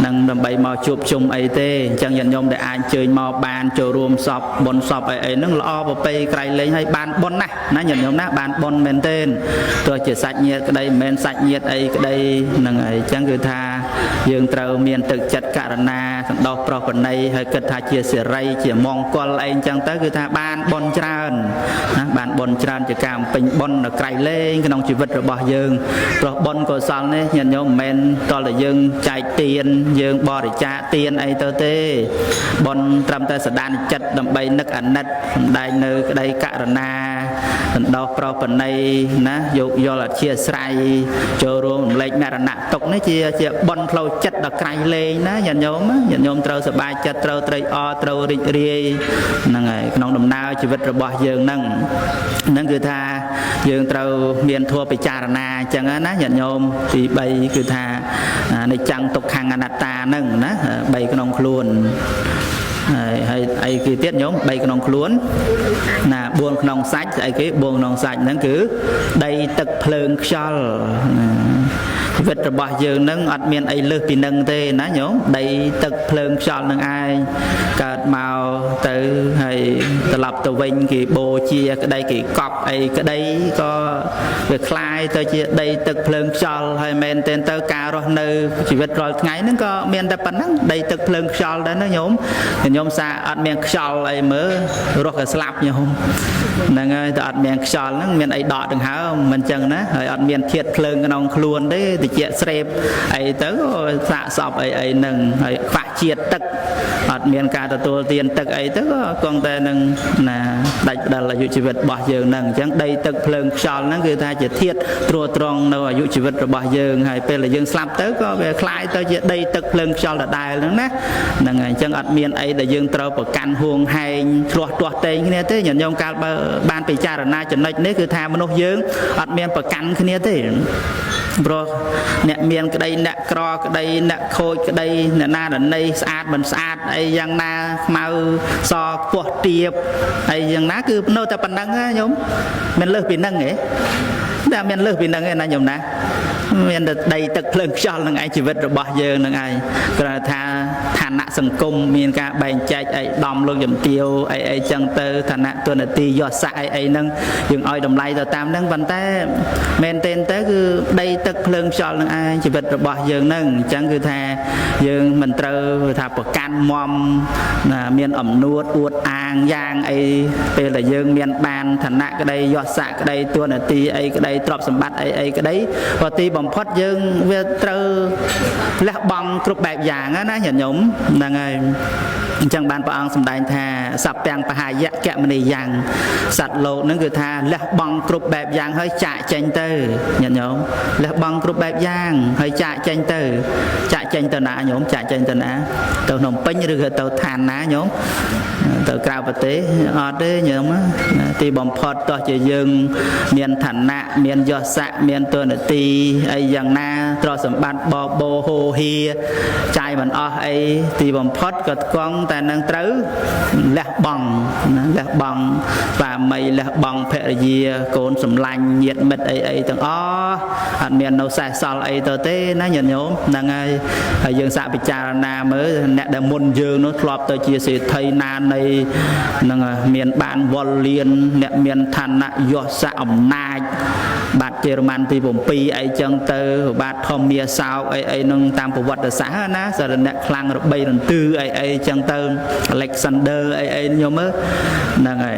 នឹងដើម្បីមកជួបជុំអីទេអញ្ចឹងញាតិញោមដែលអាចអញ្ជើញមកបានចូលរួមសពបនសពអីហ្នឹងល្អប្រពៃក្រៃលែងហើយបានបនណាស់ណាញាតិញោមណាបានបនមែនទេទោះជាសាច់ញាតិក្តីមិនមែនសាច់ញាតិអីក្តីហ្នឹងហើយអញ្ចឹងគឺថាយើងត្រូវមានទឹកចិត្តករណាសន្តោសប្រោសប្រណីហើយគិតថាជាសិរីជាមង្គលអីអញ្ចឹងទៅគឺថាបានបុណ្យច្រើនណាបានបុណ្យច្រើនជាការបំពេញបុណ្យនៅក្រៃលែងក្នុងជីវិតរបស់យើងព្រោះបុណ្យកុសលនេះញាតិញោមមិនមែនតលតែយើងចែកទានយើងបរិច្ចាគទានអីទៅទេបុណ្យត្រឹមតែសដានចិត្តដើម្បីនឹកអាណិតសំដែងនៅក្តីករណាសន្តោសប្រោសប្រណីណាយកយល់អធិស្ឋានចូលរួមរំលែកមរណៈទុកនេះជាបុណ្យផ្លូវចិត្តដល់ក្រៃលែងណាញាតិញោមត្រូវសប្បាយចិត្តត្រូវត្រេកអរត្រូវរីករាយហ្នឹងហើយក្នុងដំណើរជីវិតរបស់យើងហ្នឹងគឺថាយើងត្រូវមានធម៌ពិចារណាអញ្ចឹងណាញាតិញោមទី3គឺថានិច្ចំទុក្ខំអនត្តាហ្នឹងណា3ក្នុងខ្លួនហើយអីគេទៀតញោម3ក្នុងខ្លួនណា4ក្នុងសាច់ស្អីគេ4ក្នុងសាច់ហ្នឹងគឺដីទឹកភ្លើងខ្យល់ជីវិតរបស់យើងនឹងអត់មានអីលើសពីនឹងទេណាញោមដីទឹកភ្លើងខ្យល់នឹងឯងកើតមកទៅហើយត្រឡប់ទៅវិញគេបូជាក្តីគេកប់អីក្តីក៏វាคล้ายទៅជាដីទឹកភ្លើងខ្យល់ហើយមែនទែនទៅការរស់នៅជីវិតរាល់ថ្ងៃហ្នឹងក៏មានតែប៉ុណ្ណឹងដីទឹកភ្លើងខ្យល់ដែរណាញោមសារអត់មានខ្យល់អីមើលរស់ក៏ស្លាប់ញោមហ្នឹងហើយតែអត់មានខ្យល់ហ្នឹងមានអីដកដង្ហើមមិនចឹងណាហើយអត់មានធាតុភ្លើងក្នុងខ្លួនទេតិចស្រេបអីទៅសាកសពអីហ្នឹងហើយខ្វះជាតិទឹកអត់មានការទទួលទានទឹកអីទៅក៏គង់តែនឹងណាដាច់ផ្ដាល់អាយុជីវិតរបស់យើងហ្នឹងអញ្ចឹងដីទឹកភ្លើងខ្យល់ហ្នឹងគឺថាជាធាតុត្រួតត្រងនៅអាយុជីវិតរបស់យើងហើយពេលដែលយើងស្លាប់ទៅក៏វាคล้ายទៅជាដីទឹកភ្លើងខ្យល់ដដែលហ្នឹងណាហ្នឹងហើយអញ្ចឹងអត់មានអីដែលយើងត្រូវប្រកាន់ហួងហែងឆ្លោះទាស់តែងគ្នាទេញាតិញោមកាលបើបានពិចារណាចំណុចនេះគឺថាមនុស្សយើងអត់មានប្រកាន់គ្នាទេព្រោះអ្នកមានក្តីអ្នកក្រក្តីអ្នកខូចក្តីអ្នកណាដណីស្អាតមិនស្អាតអីយ៉ាងណាខ្មៅសខ្ពស់ទាបអីយ៉ាងណាគឺនៅតែប៉ុណ្្នឹងណាញោមមិនលើសពីហ្នឹងទេតែមានលើសពីហ្នឹងទេណាញោមណាមានតែដីទឹកភ្លើងខ្យល់នឹងឯងជីវិតរបស់យើងនឹងឯងគ្រាន់ថាឋានៈសង្គមមានការបែងចែកអីដំលោកជំទាវអីចឹងទៅឋានៈទុនទីយស័កអីហ្នឹងយើងឲ្យតម្លៃទៅតាមហ្នឹងប៉ុន្តែមែនទែនទៅគឺដីទឹកភ្លើងខ្យល់នឹងឯងជីវិតរបស់យើងហ្នឹងអញ្ចឹងគឺថាយើងមិនត្រូវថាប្រកាន់មមមានអំនួតអួតអាងយ៉ាងអីពេលដែលយើងមានបានឋានៈក្តីយស័កក្តីទុនទីអីក្តីទ្រព្យសម្បត្តិអីក្តីក៏ទីបំផុតយើងវាត្រូវលះបង់គ្រប់បែបយ៉ាងណាញាតិញោមហ្នឹងហើយអញ្ចឹងបានព្រះអង្គសម្ដែងថាសព្ទាំងបហាយៈកមនីយ៉ាងសត្វលោកហ្នឹងគឺថាលះបង់គ្រប់បែបយ៉ាងហើយចាកចេញទៅញាតិញោមលះបង់គ្រប់បែបយ៉ាងហើយចាកចេញទៅណាញោមចាកចេញទៅណាទៅភ្នំពេញឬក៏ទៅឋានណាញោមទៅក្រៅប្រទេសអត់ទេញោមទីបំផុតតោះជាយើងមានឋានៈមានយស័កមានទុនទីអីយ៉ាងណាទ្រព្យសម្បត្តិបបោហូហៀចាយមិនអស់អីទីបំផុតក៏គង់ តែនឹងត្រូវលះបង់លះបង់ស្វាមីលះបង់ភរិយាកូនសម្លាញ់ញាតិមិត្តអីទាំងអស់អត់មាននៅសេសសល់អីទៅទេណាញាតិញោមហ្នឹងហើយយើងសាកពិចារណាមើលអ្នកដែលមុនយើងនោះធ្លាប់ទៅជាសេដ្ឋីណានៃហ្នឹងមានបានវល់លៀនអ្នកមានឋានៈយសៈអំណាចបាទជេរម៉ាន់ទី7អីចឹងទៅបាទធម្មាសោកអីនឹងតាមប្រវត្តិសាស្ត្រណាសារអ្នកខ្លាំងរបីរន្ទឺអីចឹងទៅ Alexander អីញោមមើលហ្នឹងហើយ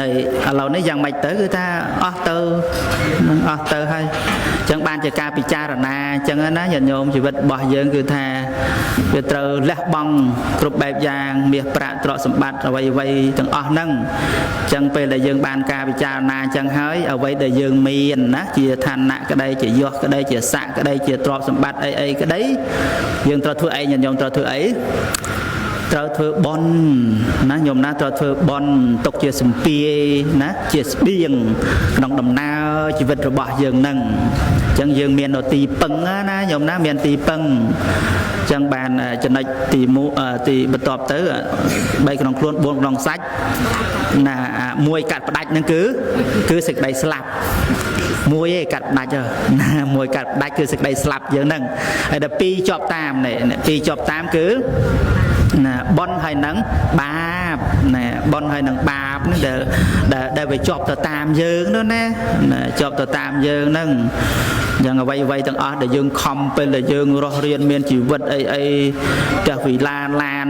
ហើយឥឡូវនេះយ៉ាងម៉េចទៅគឺថាអស់ទៅនឹងអស់ទៅហើយអញ្ចឹងបានជាការពិចារណាអញ្ចឹងណាញាតិញោមជីវិតរបស់យើងគឺថាវាត្រូវលះបង់គ្រប់បែបយ៉ាងមាសប្រាក់ទ្រព្យសម្បត្តិអ្វីទាំងអស់ហ្នឹងអញ្ចឹងពេលដែលយើងបានការពិចារណាអញ្ចឹងហើយអ្វីដែលយើងមានណាជាឋានៈក្តីជាយសក្តីជាស័ក្តិក្តីជាទ្រព្យសម្បត្តិអីក្តីយើងត្រូវធ្វើអីញាតិញោមត្រូវធ្វើអីត្រូវធ្វើបន់ណាញោមណាត្រូវធ្វើបន់ទុកជាសម្ពាយណាជាស្បៀងក្នុងដំណើរជីវិតរបស់យើងនឹងអញ្ចឹងយើងមានទីពឹងណាញោមណាមានទីពឹងអញ្ចឹងបានចំណុចទីបន្ទាប់ទៅ3ក្នុងខ្លួន4ក្នុងសាច់ណាមួយកាត់ផ្ដាច់ហ្នឹងគឺសេចក្តីស្លាប់មួយឯងកាត់ផ្ដាច់ណាមួយកាត់ផ្ដាច់គឺសេចក្តីស្លាប់យើងហ្នឹងហើយដល់2ជាប់តាមនេះ2ជាប់តាមគឺណាបន់ហើយនឹងបាបណាបន់ហើយនឹងបាបហ្នឹងដែលវាជាប់ទៅតាមយើងនោះណាជាប់ទៅតាមយើងហ្នឹងយ៉ាងអ្វីទាំងអស់ដែលយើងខំពេលដែលយើងរស់រៀនមានជីវិតអីផ្ទះវិឡានឡាន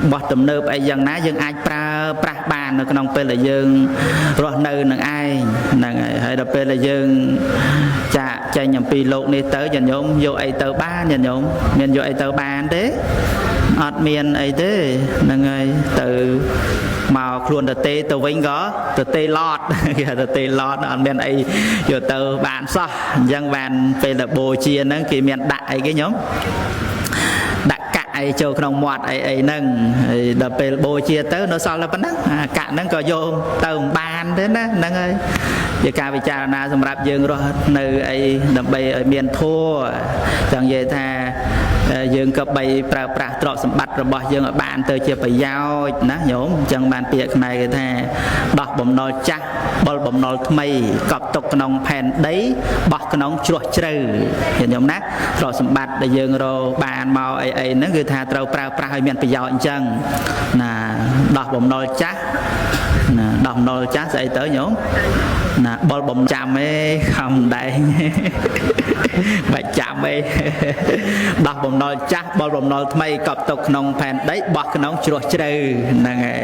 របស់ទំនើបអីយ៉ាងណាយើងអាចប្រើប្រាស់បាននៅក្នុងពេលដែលយើងរស់នៅនឹងឯងហ្នឹងហើយដល់ពេលដែលយើងចាក់ចេញអំពីលោកនេះទៅញាតិញោមយកអីទៅបានញាតិញោមមានយកអីទៅបានទេអត់មានអីទេហ្នឹងហើយទៅមកខ្លួនទៅទៅវិញក៏ទៅឡតគេហៅទៅឡតអត់មានអីយកទៅបានសោះអញ្ចឹងបានពេលដែលបូជាហ្នឹងគេមានដាក់អីគេញោមដាក់កាក់អីចូលក្នុងមាត់អីហ្នឹងហើយដល់ពេលបូជាទៅនៅសល់តែប៉ុណ្ណឹងកាក់ហ្នឹងក៏យកទៅមិនបានទេណាហ្នឹងហើយជាការពិចារណាសម្រាប់យើងរស់នៅអីដើម្បីឲ្យមានធម៌ចង់និយាយថាយើងក៏បីប្រើប្រាស់ទ្រព្យសម្បត្តិរបស់យើងឲ្យបានទៅជាប្រយោជន៍ណាញោមអញ្ចឹងបានពាក្យខ្មែរគេថាដោះបំណុលចាស់បុលបំណុលថ្មីកប់ទុកក្នុងផែនដីបោះក្នុងជ្រោះជ្រៅញោមណាទ្រព្យសម្បត្តិដែលយើងរកបានមកអីហ្នឹងគឺថាត្រូវប្រើប្រាស់ឲ្យមានប្រយោជន៍អញ្ចឹងណាដោះបំណុលចាស់ណាដោះបំណុលចាស់ស្អីទៅញោមណាបុលបំចាំឯងខំដែងបាច់ចាំឯងដោះបំណុលចាស់បុលបំណុលថ្មីកប់ទុកក្នុងផែនដីបោះក្នុងជ្រោះជ្រៅហ្នឹងហើយ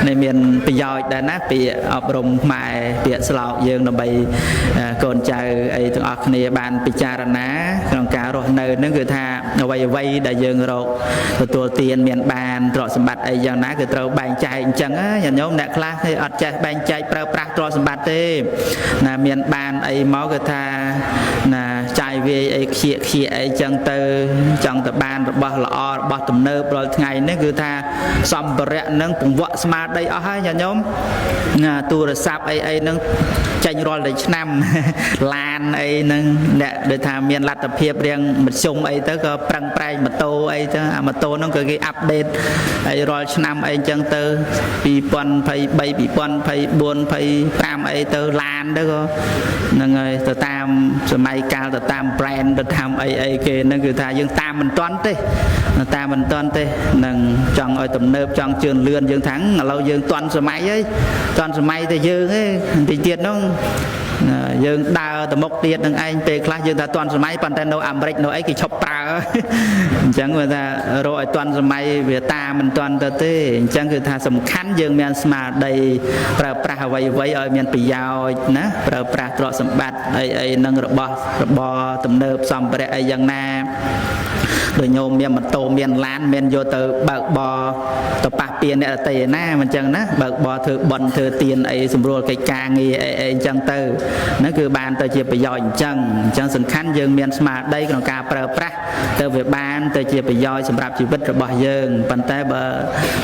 នេះមានប្រយោជន៍ដែរណាពាក្យអប់រំខ្មែរពាក្យស្លោកយើងដើម្បីកូនចៅអីទាំងអស់គ្នាបានពិចារណាក្នុងការរស់នៅហ្នឹងគឺថាអ្វីដែលយើងរកទទួលទានមានបានទ្រព្យសម្បត្តិអីយ៉ាងណាគឺត្រូវបែងចែកអញ្ចឹងញាតិញោមអ្នកខ្លះគេអត់ចេះបែងចែកប្រើប្រាស់ទ្រព្យសម្បត្តិទេណាមានបានអីមកគឺថាណាចាយវាយអីខ្ជាអីចឹងទៅចង់ទៅបានរបស់ល្អរបស់ទំនើបរាល់ថ្ងៃនេះគឺថាសម្ភារៈនឹងពង្វក់ស្មារតីអស់ហើយញាតិញោមណាទូរស័ព្ទអីហ្នឹងចេញរាល់តែឆ្នាំឡានអីហ្នឹងអ្នកដែលថាមានលទ្ធភាពរៀងមធ្យមអីទៅក៏ប្រឹងប្រែងម៉ូតូអីទៅអាម៉ូតូហ្នឹងក៏គេអាប់ដេតហើយរាល់ឆ្នាំអីចឹងទៅ2023 2024 25អីទៅឡានទៅក៏ហ្នឹងហើយទៅតាមសម័យកាលទៅតាម brand ទៅតាមអីគេហ្នឹងគឺថាយើងតាមមិនទាន់ទេតាមមិនទាន់ទេនឹងចង់ឲ្យទំនើបចង់ជឿនលឿនយើងថាឥឡូវយើងទាន់សម័យហើយទាន់សម័យតែយើងឯងបន្តិចទៀតហ្នឹងយើងដើរទៅមុខទៀតនឹងឯងពេលខ្លះយើងថាទាន់សម័យប៉ុន្តែនៅអាមេរិកនៅអីគេឈប់ប្រើអញ្ចឹងគាត់ថារកឲ្យទាន់សម័យវាតាមមិនទាន់ទៅទេអញ្ចឹងគឺថាសំខាន់យើងមានស្មារតីប្រើប្រាស់អ្វីឲ្យមានប្រយោជន៍ណាប្រើប្រាស់ទ្រព្យសម្បត្តិអីនឹងរបស់ទំនើបសម្ភារៈអីយ៉ាងណាដោយញោមមានម៉ូតូមានឡានមានយកទៅបើកបរទៅប៉ះពៀនអ្នកដទៃណាមិនអញ្ចឹងណាបើកបរធ្វើបន់ធ្វើទៀនអីសម្រួលកិច្ចការងារអីអញ្ចឹងទៅហ្នឹងគឺបានទៅជាប្រយោជន៍អញ្ចឹងសំខាន់យើងមានស្មារតីក្នុងការប្រើប្រាស់ទៅវាបានទៅជាប្រយោជន៍សម្រាប់ជីវិតរបស់យើងប៉ុន្តែបើ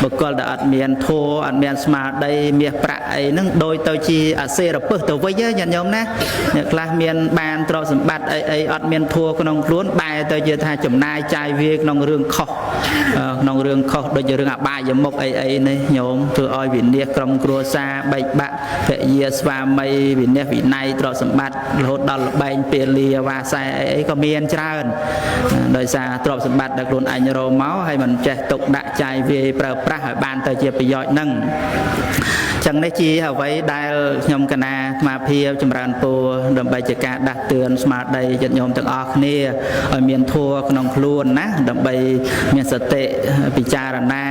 បុគ្គលដែលអត់មានធម៌អត់មានស្មារតីមាសប្រាក់អីហ្នឹងដូចទៅជាអសេរពឹសទៅវិញញាតិញោមណាអ្នកខ្លះមានបានទ្រព្យសម្បត្តិអីអត់មានធម៌ក្នុងខ្លួនបែរទៅជាថាចំណាយចាយវាយក្នុងរឿងខុស ក្នុងរឿងខុសដូចរឿងអបាយមុខអីនេះញោមធ្វើឲ្យវិនិច្ឆ័យក្រុមគ្រួសារបែកបាក់ភរិយាស្វាមីវិនិច្ឆ័យវិន័យទ្រព្យសម្បត្តិរហូតដល់ល្បែងពាលាវាសែអីក៏មានច្រើនដោយសារទ្រព្យសម្បត្តិដែលខ្លួនឯងរកមកហើយមិនចេះទុកដាក់ចាយវាយប្រើប្រាស់ឲ្យបានទៅជាប្រយោជន៍នឹងចឹងនេះជាអ្វីដែលខ្ញុំកណាអាត្មាភាពចម្រើនពរដើម្បីជាការដាស់តឿនស្មារតីញាតិញោមទាំងអស់គ្នាឲ្យមានធម៌ក្នុងខ្លួនណាដើម្បីមានសតិពិចារណា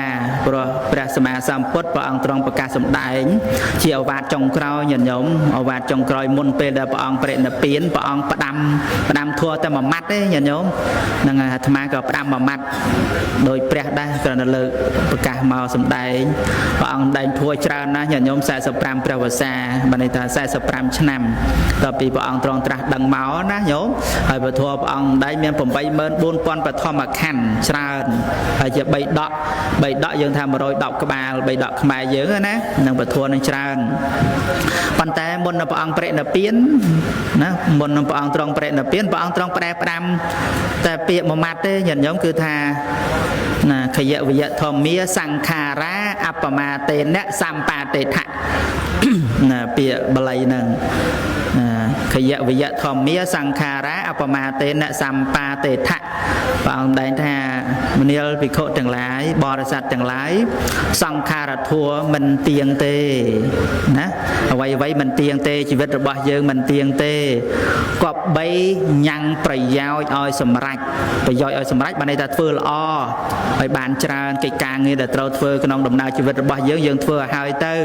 ព្រោះព្រះសម្មាសម្ពុទ្ធព្រះអង្គទ្រង់ប្រកាសសម្ដែងជាឱវាទចុងក្រោយញាតិញោមឱវាទចុងក្រោយមុនពេលដែលព្រះអង្គបរិនិព្វានព្រះអង្គផ្ដាំធម៌តែមួយម៉ាត់ទេញាតិញោមហ្នឹងហើយអាត្មាក៏ផ្ដាំមួយម៉ាត់ដោយព្រះដែរគ្រាន់តែលើកប្រកាសមកសម្ដែងព្រះអង្គដែងធម៌ច្រើនណាស់ញាតិញោម45ព្រះវស្សាបានន័យថា45ឆ្នាំតទៅពីព្រះអង្គទ្រង់ត្រាស់ដឹងមកណាញោមហើយពធព្រះអង្គដែងមាន84000បឋមខណ្ឌច្រើនហើយជា3ដកយើងថា110ក្បាល3ដកខ្មែរយើងណានឹងពធនឹងច្រើនប៉ុន្តែមុននឹងព្រះអង្គបរិនិព្វានណាមុននឹងព្រះអង្គទ្រង់បរិនិព្វានព្រះអង្គទ្រង់ផ្ដែផ្ដាំតែពាក្យមួយម៉ាត់ទេញាតិញោមគឺថាណាខយវិយធម្មាសង្ខារាអបមាតេនៈសម្បាតេថៈណាពាក្យបាលីហ្នឹងខយវិយធម្មាសង្ខារាអបមាតេនៈសម្បាតេថៈព្រះអង្គដែងថាមនាលភិក្ខុទាំងឡាយបរិស័ទទាំងឡាយសង្ខារធัวមិនទៀងទេណាអ្វីមិនទៀងទេជីវិតរបស់យើងមិនទៀងទេគប្បីញ៉ាំងប្រយោជន៍ឲ្យសម្រេចបានន័យថាធ្វើល្អឲ្យបានច្រើនកិច្ចការងារដែលត្រូវធ្វើក្នុងដំណើរជីវិតរបស់យើងធ្វើឲ្យហើយទៅ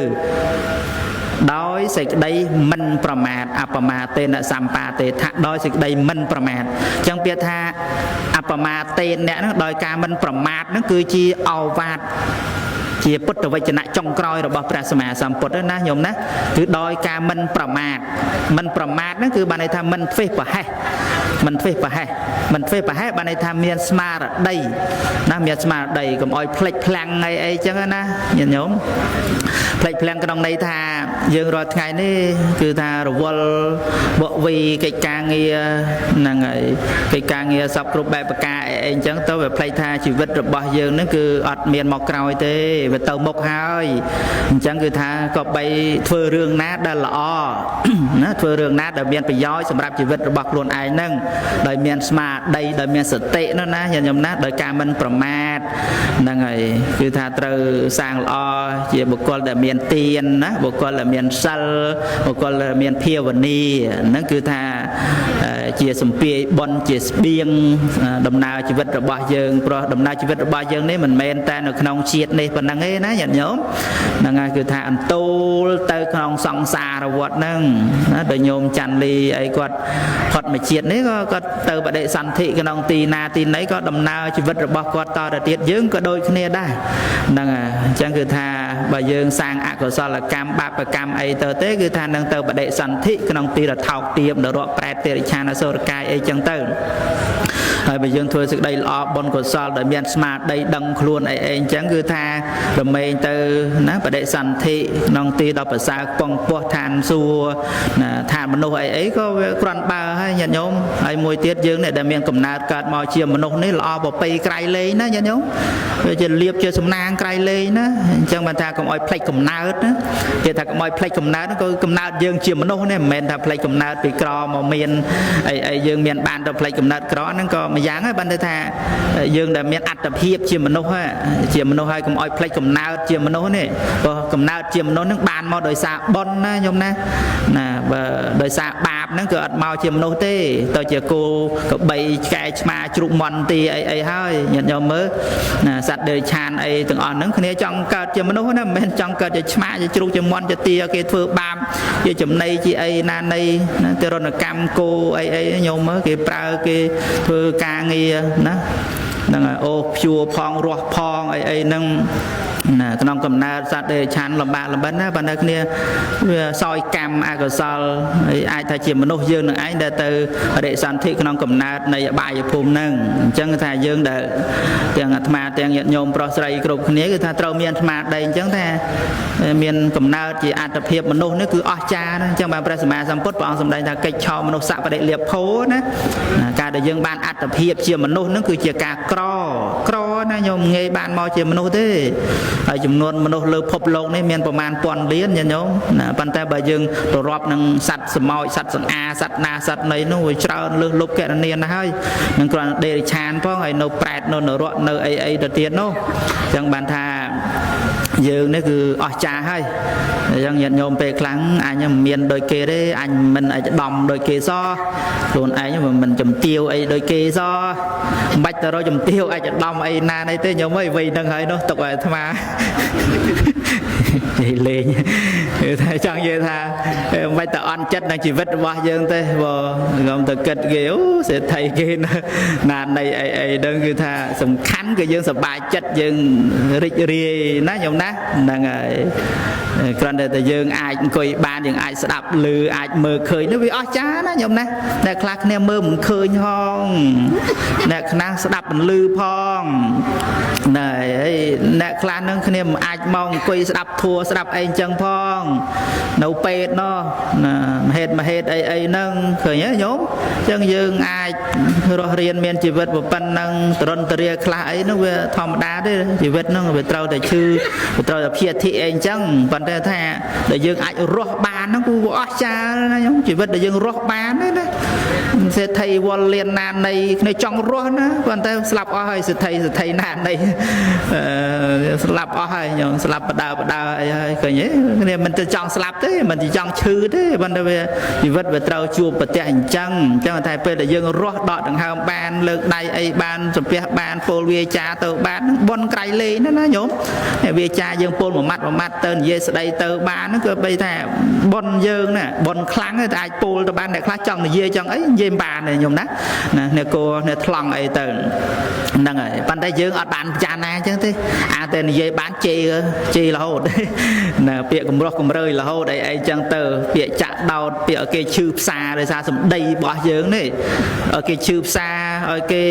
ដោយសេចក្តីមិនប្រមាទអបមាតេនសម្បាតេថៈដោយសេចក្តីមិនប្រមាទអញ្ចឹងពាក្យថាអបមាតេនៈហ្នឹងដោយការមិនប្រមាទហ្នឹងគឺជាឱវាទជាពុទ្ធវចនៈចុងក្រោយរបស់ព្រះសម្មាសម្ពុទ្ធណាញោមណាគឺដោយការមិនប្រមាទហ្នឹងគឺបានន័យថាមិនធ្វេសប្រហែសបានន័យថាមានស្មារតីណាមានស្មារតីកុំឲ្យភ្លេចភ្លាំងអីចឹងណាញាតិញោមភ្លេចភ្លាំងក្នុងន័យថាយើងរាល់ថ្ងៃនេះគឺថារវល់វក់វីកិច្ចការងារហ្នឹងហើយកិច្ចការងារសពគ្រប់បែបប្រការអីចឹងទៅវាភ្លេចថាជីវិតរបស់យើងហ្នឹងគឺអត់មានមកក្រោយទេវាទៅមុខហើយអញ្ចឹងគឺថាក៏បីធ្វើរឿងណាដែលល្អណាធ្វើរឿងណាដែលមានប្រយោជន៍សម្រាប់ជីវិតរបស់ខ្លួនឯងហ្នឹងដោយមានស្មារតីដោយមានសតិនោះណាញាតិញោមណាដោយការមិនប្រមាទហ្នឹងហើយគឺថាត្រូវសាងល្អជាបុគ្គលដែលមានទានណាបុគ្គលដែលមានសិលបុគ្គលដែលមានភាវនាហ្នឹងគឺថាជាសម្ពាយបុណ្យជាស្បៀងដំណើរជីវិតរបស់យើងព្រោះដំណើរជីវិតរបស់យើងនេះមិនមែនតែនៅក្នុងជាតិនេះប៉ុណ្ណឹងទេណាញាតិញោមហ្នឹងហើយគឺថាអន្ទូលទៅក្នុងសង្សារវដ្តហ្នឹងណាដោយញោមច័ន្ទលីអីគាត់ផុតមួយជាតិនេះក៏គាត់ទៅបដិសន្ធិក្នុងទីណាទីណីក៏ដំណើរជីវិតរបស់គាត់តទៅទៀតយើងក៏ដូចគ្នាដែរហ្នឹងហើយអញ្ចឹងគឺថាបើយើងសាងអកុសលកម្មបាបកម្មអីទៅទេគឺថានឹងទៅបដិសន្ធិក្នុងទីរថោកទាបនរកប្រែតតិរិឆានអសុរកាយអីចឹងទៅហើយបើយើងធ្វើសេចក្តីល្អបុណ្យកុសលដែលមានស្មារតីដឹងខ្លួនអីអញ្ចឹងគឺថារមែងទៅណាបដិសន្ធិក្នុងទីដល់ប្រសើរពងពោះឋានសួគ៌ណាឋានមនុស្សអីក៏វាគ្រាន់បើហើយញាតិញោមហើយមួយទៀតយើងនេះដែលមានកំណើតកើតមកជាមនុស្សនេះល្អប្រពៃក្រៃលែងណាញាតិញោមវាជាលៀបជាសំណាងក្រៃលែងណាអញ្ចឹងបានថាកុំឲ្យផ្លេចកំណើតណាគេថាកុំឲ្យផ្លេចកំណើតក៏កំណើតយើងជាមនុស្សនេះមិនមែនថាផ្លេចកំណើតពីក្រមកមានអីយើងមានបានទៅផ្លេចកំណើតក្រហ្នឹងក៏ម្យ៉ាងហើយបានន័យថាយើងដែលមានអត្តភាពជាមនុស្សហើយកុំឲ្យផ្លេចកំណើតជាមនុស្សនេះព្រោះកំណើតជាមនុស្សហ្នឹងបានមកដោយសារបុណ្យណាញោមណាបើដោយសារបាបហ្នឹងគឺអត់មកជាមនុស្សទេទៅជាគោកបីឆ្កែឆ្មាជ្រូកមន់ទីអីហើយញាតិញោមមើលណាសត្វដេរឆានអីទាំងអស់ហ្នឹងគ្នាចង់កើតជាមនុស្សណាមិនមែនចង់កើតជាឆ្មាជាជ្រូកជាមន់ជាទាគេធ្វើបាបជាចំណីជាអីណានៃទរណកម្មគោអីញោមមើលគេប្រើគេធ្វើការងារណាហ្នឹងហើយអូភួរផងរស់ផងអីហ្នឹងណាក្នុងកំណើតសត្វដែលឆានលំបាកលំបិនណាប៉ុន្តែគ្នាវាសោយកម្មអកុសលហើយអាចថាជាមនុស្សយើងនឹងឯងដែលទៅបដិសន្ធិក្នុងកំណើតនៃអបាយភូមិហ្នឹងអញ្ចឹងថាយើងដែលទាំងអាត្មាទាំងញាតិញោមប្រុសស្រីគ្រប់គ្នាគឺថាត្រូវមានស្មារតីអញ្ចឹងថាមានកំណើតជាអត្តភាពមនុស្សនេះគឺអស្ចារ្យណាអញ្ចឹងបានព្រះសម្មាសម្ពុទ្ធព្រះអង្គសម្ដែងថាកិច្ចឆោមនុស្សសបដិលាភោណាការដែលយើងបានអត្តភាពជាមនុស្សហ្នឹងគឺជាការក្រ ណាញោមងាយបានមកជាមនុស្សទេហើយចំនួនមនុស្សលើភពលោកនេះមានប្រមាណពាន់លានញោមណាប៉ុន្តែបើយើងទៅរាប់នឹងសត្វសម្ោចសត្វសង្អាសត្វណាសត្វណីនោះវាច្រើនលើសលប់កណនាណាស់ហើយនឹងគ្រាន់តែដេរិឆានផងហើយនៅប្រែតនៅនរកនៅអីទៅទៀតនោះអញ្ចឹងបានថាយើងនេះគឺអស្ចារ្យហើយអញ្ចឹងញាតិញោមពេលខ្លាំងអញមិនមានដូចគេទេអញមិនអាចដំដូចគេសោះខ្លួនឯងមិនជំទាវអីដូចគេសោះមិនបាច់ទៅរកជំទាវអាចដំអីណានេះទេញោមអើយវ័យហ្នឹងហើយនោះទុកឲ្យអាត្មានិយាយលេងគឺថាចង់និយាយថាមិនបាច់ទៅអន់ចិត្តនឹងជីវិតរបស់យើងទេបើខ្ញុំទៅគិតគេអូសេដ្ឋីគេណានៃអីហ្នឹងគឺថាសំខាន់គឺយើងសប្បាយចិត្តយើងរីករាយណាញោមណាហ្នឹងហើយគ្រាន់តែយើងអាចអង្គុយបានយើងអាចស្ដាប់ឮអាចមើលឃើញនោះវាអស្ចារ្យណាញោមណាអ្នកខ្លះគ្នាមើលមិនឃើញហងអ្នកខ្លះស្ដាប់មិនឮផងណែហើយអ្នកខ្លះនឹងគ្នាមិនអាចមកអង្គុយស្ដាប់ធัวស្ដាប់អីអញ្ចឹងផងនៅពេទ្យណោះមហេតុអីហ្នឹងឃើញទេញោមអញ្ចឹងយើងអាចរស់រៀនមានជីវិតប៉ុណ្ណឹងតរន្តរាខ្លះអីហ្នឹងវាធម្មតាទេជីវិតហ្នឹងវាត្រូវតែឈឺវាត្រូវតែភាធិអីអញ្ចឹងប៉ុន្តែថាដែលយើងអាចរស់បានហ្នឹងគឺវាអស្ចារ្យណាញោមជីវិតដែលយើងរស់បានណាសេដ្ឋីវល់លៀនណានៃគ្នាចង់រស់ណាប៉ុន្តែស្លាប់អស់ហើយសេដ្ឋីណានៃស្លាប់អស់ហើយញោមស្លាប់បដើអីហើយឃើញទេគ្នាមិនទៅចង់ស្លាប់ទេមិនទៅចង់ឈឺទេប៉ុន្តែវាជីវិតវាត្រូវជួបប្រទះអញ្ចឹងតែពេលដែលយើងរស់ដកដង្ហើមបានលើកដៃអីបានសំពះបានពោលវាចាទៅបានបនក្រៃលេងណាញោមវាចាយើងពោលមួយម៉ាត់ទៅនិយាយស្ដីទៅបានហ្នឹងគឺបីថាបនយើងណាបនខ្លាំងតែអាចពោលទៅបានអ្នកខ្លះចង់និយាយចង់អីនិយាយមិនបានទេញោមណាអ្នកគោអ្នកថ្លង់អីទៅហ្នឹងហើយប៉ុន្តែយើងអត់បានពិចារណាអញ្ចឹងទេអាតែនិយាយបានជេររហូតណាពាក្យកម្រោះកម្រើយរហូតអីអញ្ចឹងទៅពាក្យចាក់ដោតពាក្យឲ្យគេឈឺផ្សាដោយសារសម្ដីរបស់យើងនេះឲ្យគេឈឺផ្សាឲ្យគេ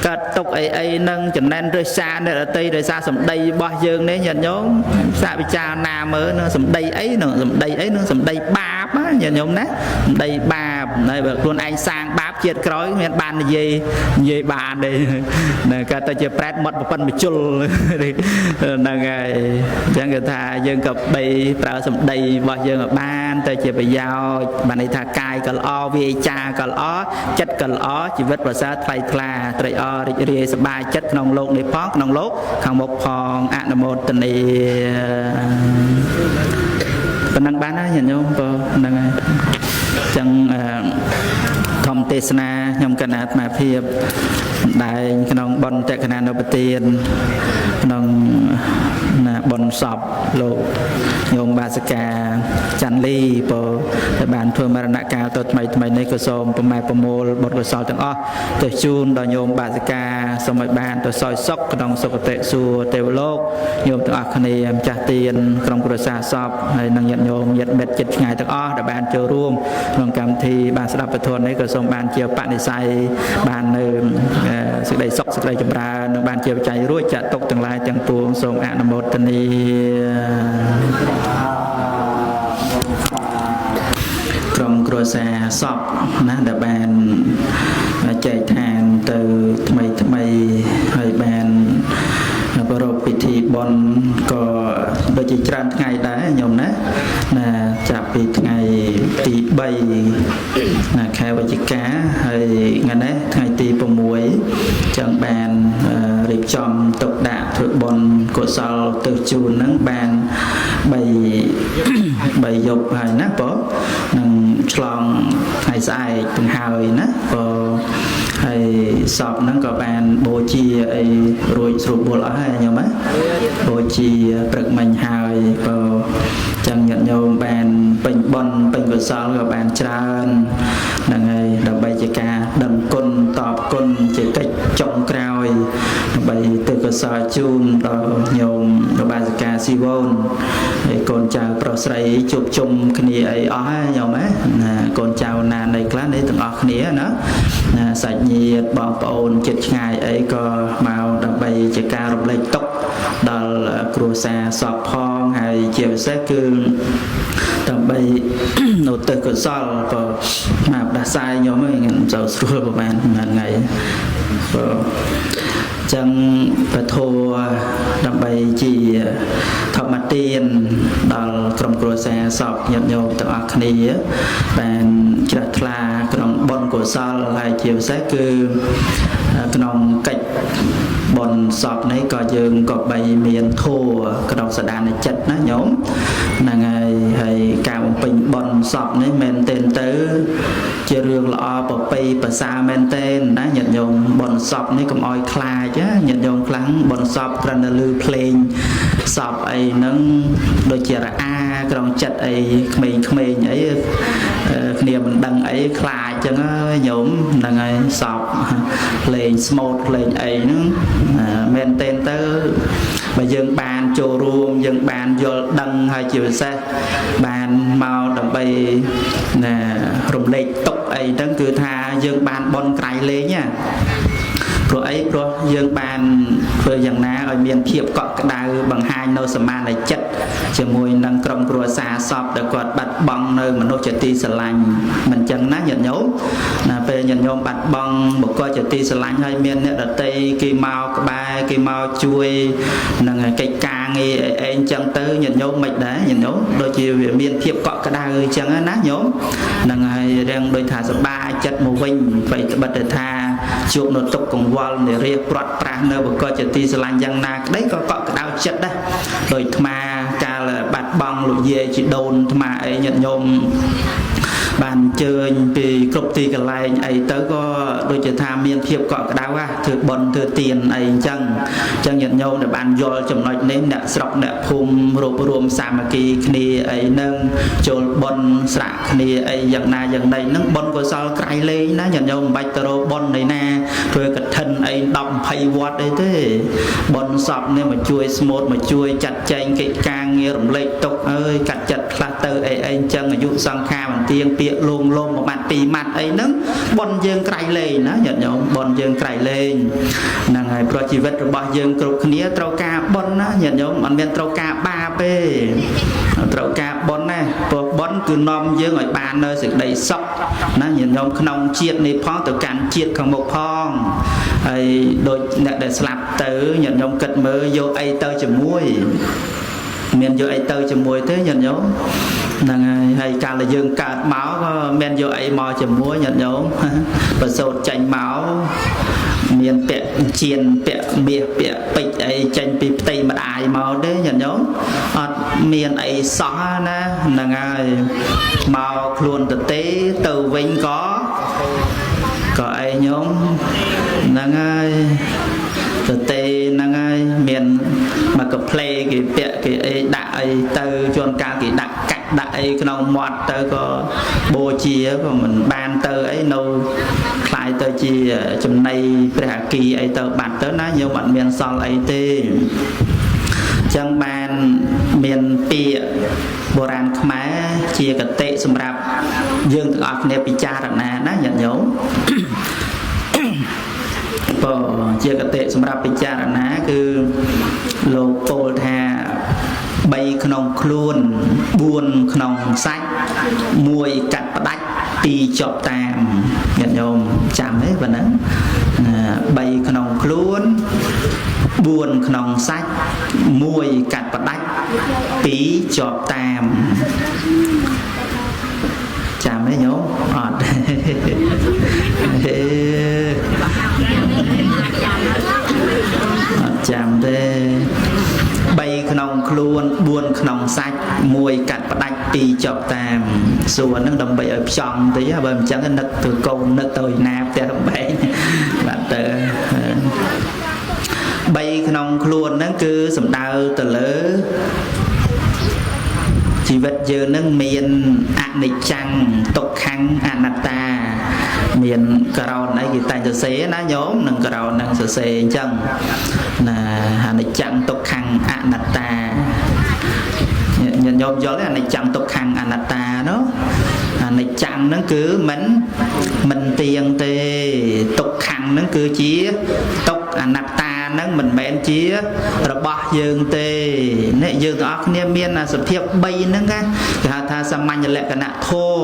កាត់ទុកអីហ្នឹងចំណេញរិះសាអ្នកដតីដោយសារសម្ដីរបស់យើងនេះញាតិញោមសាកពិចារណាមើលនឹងសម្ដីអីនឹងសម្ដីអីនឹងសម្ដីបាបញាតិញោមណាសម្ដីបាបហើយបើខ្លួនឯងសាងបាបជាតិក្រោយមានបាននិយាយបានទេគាត់ទៅជាប្រែតមាត់ប្រពន្ធមជុលហ្នឹងហើយអញ្ចឹងគេថាយើងក៏បីប្រើសម្ដីរបស់យើងឲ្យបានទៅជាប្រយោជន៍បានន័យថាកាយក៏ល្អវាចាក៏ល្អចិត្តក៏ល្អជីវិតប្រសើរថ្លៃថ្លាត្រេកអររីករាយសប្បាយចិត្តក្នុងโลกនេះផងក្នុងโลกខាងមុខផងអនុមោទនាប៉ុណ្ណឹងបានហើយញាតិញោមបងហ្នឹងហើយអញ្ចឹងធម្មទេសនាខ្ញុំកណាត់អាត្មាភាពដែលក្នុងបុណ្យតក្កណានុបទានក្នុងបុណ្យសពលោកញោមបាសិកាច័ន្ទលីពោដែលបានធ្វើមរណកាលទៅថ្មីនេះក៏សូមប្រម៉ែប្រមូលបុណ្យកុសលទាំងអស់ទៅជូនដល់ញោមបាសិកាសូមឲ្យបានទៅសោយសុខក្នុងសុគតិសួគ៌ទេវលោកញោមទាំងអស់គ្នាម្ចាស់ទានក្រុមគ្រួសារសពហើយនិងញាតិញោមញាតិមិត្តជិតឆ្ងាយទាំងអស់ដែលបានចូលរួមក្នុងកម្មវិធីបានស្ដាប់ពធនេះក៏សូមបានជាបនិស្ស័យបាននៅសេចក្តីសុខសេចក្តីចម្រើននិងបានជាបច្ច័យរួចចាក់ទុកទាំងឡាយទាំងពួងសូមអនុមោទនាក្រុមគ្រួសារសពណាដែលបានចែកឋានទៅថ្មីហើយបានប្រពៃពិធីបុណ្យក៏ដូចជាច្រើនថ្ងៃដែរញោមណាចាប់ពីថ្ងៃទី3ខែវិច្ឆិកាហើយថ្ងៃនេះថ្ងៃទី6ចឹងបានរៀបចំទុកដាក់ធ្វើបុណ្យកុសលទៅជូនហ្នឹងបាន3យប់ហើយណាបងនឹងឆ្លងថ្ងៃស្អែកទាំងហើយណាបងហើយសពហ្នឹងក៏បានបូជាអីរួចស្រួលបុលអស់ហើយញោមណាបូជាព្រឹកមិញហើយបើចឹងញាតិញោមបានពេញបុណ្យពេញកុសលក៏បានច្រើនហ្នឹងហើយដើម្បីជាការដឹងគុណតបគុណជាកិច្ចចុងក្រោយដើម្បីទៅកុសលជូនដល់ញោមរបាសិកាស៊ីវូនហើយកូនចៅប្រុសស្រីជួបជុំគ្នាអីអស់ហើយញោមណាកូនចៅណានៃខ្លះនេះទាំងអស់គ្នាណាសាច់ញាតិបងប្អូនជិតឆ្ងាយអីក៏មកដើម្បីជាការរំលែកទុក្ខដល់គ្រួសារសពផងហើយជាពិសេសគឺដើម្បីនៅទៅកុសលក៏មកផ្ដាសាយញោមហ្នឹងមិនសូវស្រួលប្រហែលថ្ងៃ ចឹងពធដើម្បីជាធម្មទានដល់ក្រុមគ្រួសារសពញាតិញោមទាំងអស់គ្នាបានជ្រះថ្លាក្នុងបុណ្យកុសលហើយជាពិសេសគឺក្នុងកិច្ចបុណ្យសពនេះក៏យើងក៏បីមានធម៌ក្នុងសដានចិត្តណាញោមហ្នឹងហើយការបំពេញបុណ្យសពនេះមែនទែនទៅជារឿងល្អប្រពៃប្រសើរមែនទែនណាញាតិញោមបុណ្យសពនេះកុំអោយខ្លាចញាតិញោមខ្លាំងបុណ្យសពគ្រាន់តែឮភ្លេងសពអីហ្នឹងដូចជារអាក្នុងចិត្តអីក្មេងៗអីគ្នាមិនដឹងអីខ្លាចចឹងហើយញោមហ្នឹងហើយសពភ្លេងស្មូតភ្លេងអីហ្នឹងមែនទែនទៅបើយើងបានចូលរួមយើងបានយល់ដឹងហើយជាពិសេសបានមកដើម្បីរំលែកទុក្ខអីហ្នឹងគឺថាយើងបានបន់ក្រៃលែងណាព្រោះអីព្រោះយើងបានធ្វើយ៉ាងណាឲ្យមានភាពកក់ក្ដៅបង្ហាញនៅសមានចិត្តជាមួយនឹងក្រុមគ្រួសារសពដែលគាត់បាត់បង់នៅមនុស្សជាទីស្រឡាញ់មិនចឹងណាញាតិញោមណាពេលញាតិញោមបាត់បង់បុគ្គលជាទីស្រឡាញ់ហើយមានអ្នកដទៃគេមកក្បែរគេមកជួយនឹងកិច្ចការងារអីចឹងទៅញាតិញោមមិនដែរញាតិញោមដូចជាវាមានភាពកក់ក្ដៅចឹងណាញោមហ្នឹងហើយរៀងដូចថាសប្បាយចិត្តមកវិញបីត្បិតតែថាជួបនៅទុក្ខកង្វល់នារីព្រាត់ប្រាសនៅបុគ្គលជាទីស្រឡាញ់យ៉ាងណាក្តីក៏កក់ក្ដៅចិត្តដែរដោយអាត្មាកាលបាត់បង់លោកយាយជីដូនអាត្មាអីញាតិញោមបានអញ្ជើញពីគ្រប់ទីកន្លែងអីទៅក៏ដូចជាថាមានភាពកក់ក្ដៅធ្វើបុណ្យធ្វើទានអីអញ្ចឹងញាតិញោមដែលបានយល់ចំណុចនេះអ្នកស្រុកអ្នកភូមិរួបរวมសាមគ្គីគ្នាអីហ្នឹងចូលបុណ្យស្រាក់គ្នាអីយ៉ាងណាយ៉ាងណីហ្នឹងបុណ្យកុសលក្រៃលែងណាញាតិញោមមិនបាច់ទៅរកបុណ្យនៃណាធ្វើកឋិនអី10 20វត្តអីទេបុណ្យសពនេះមកជួយស្មូតមកជួយចាត់ចែងកិច្ចការងាររំលែកទុក្ខអើយកាត់ចិត្តខ្លះទៅអីអញ្ចឹងអាយុសង្ខារមិនទៀងពាក្យលងមួយម៉ាត់ពីរម៉ាត់អីហ្នឹងបុណ្យយើងក្រៃលែងណាញាតិញោមបុណ្យយើងក្រៃលែងហ្នឹងហើយព្រោះជីវិតរបស់យើងគ្រប់គ្នាត្រូវការបុណ្យណាញាតិញោមអត់មានត្រូវការបាបទេត្រូវការបុណ្យណាព្រោះបុណ្យគឺនាំយើងឲ្យបាននៅសេចក្តីសុខណាញាតិញោមក្នុងជាតិនេះផងទៅកាន់ជាតិខាងមុខផងហើយដូចអ្នកដែលស្លាប់ទៅញាតិញោមគិតមើលយកអីទៅជាមួយមានយកអីទៅជាមួយទេញាតិញោមហ្នឹងហើយកាលដែលយើងកើតមកក៏មានយកអីមកជាមួយញាតិញោមប្រសូតចេញមកមានពាក់ជៀនពាក់មាសពាក់ពេជ្រអីចេញពីផ្ទៃម្ដាយមកទេញាតិញោមអត់មានអីសោះណាហ្នឹងហើយមកខ្លួនទៅវិញក៏អីញោមហ្នឹងហើយទេហ្នឹងហើយមានមកកាផ្លេគេពាក់គេអីដាក់អីទៅជួនកាលគេដាក់កាច់ដាក់អីក្នុងមាត់ទៅក៏បូជាក៏មិនបានទៅអីនៅខ្លាយទៅជាចំណីព្រះអគីអីទៅបាត់ទៅណាយើងអត់មានសល់អីទេចឹងបានមានពាក្យបុរាណខ្មែរជាកតិសម្រាប់យើងទាំងអស់គ្នាពិចារណាណាញាតិញោមជាកតិសម្រាប់ពិចារណាគឺលោកពោលថា3ក្នុងខ្លួន4ក្នុងសាច់1កាត់ផ្ដាច់2ជាប់តាមញាតិញោមចាំទេប៉ុណ្ណឹង3ក្នុងខ្លួន4ក្នុងសាច់1កាត់ផ្ដាច់2ជាប់តាមចាំទេញោមអត់ចាំទេ3ក្នុងខ្លួន4ក្នុងសាច់1កាត់ផ្ដាច់2ជាប់តាមសួរហ្នឹងដើម្បីឲ្យផ្ចំតិចបើមិនចឹងនឹកទៅកូននឹកទៅណាផ្ទះបែងបាទទៅ3ក្នុងខ្លួនហ្នឹងគឺសំដៅទៅលើជីវិតយើងនឹងមានអនិច្ចំទុក្ខំអនត្តាមានក្រោនអីគេតែងសរសេរណាញោមនឹងក្រោននឹងសរសេរអញ្ចឹងណាអនិច្ចំទុក្ខំអនត្តាញោមយល់ទេអនិច្ចំទុក្ខំអនត្តានោះអនិច្ចំហ្នឹងគឺមិនទៀងទេទុក្ខំហ្នឹងគឺជាទុក្ខអនត្តា ហ្នឹងមិនមែនជារបស់យើងទេនេះយើងទាំងអស់គ្នាមានសភាព3ហ្នឹងណាគេហៅថាសាមញ្ញលក្ខណៈធម៌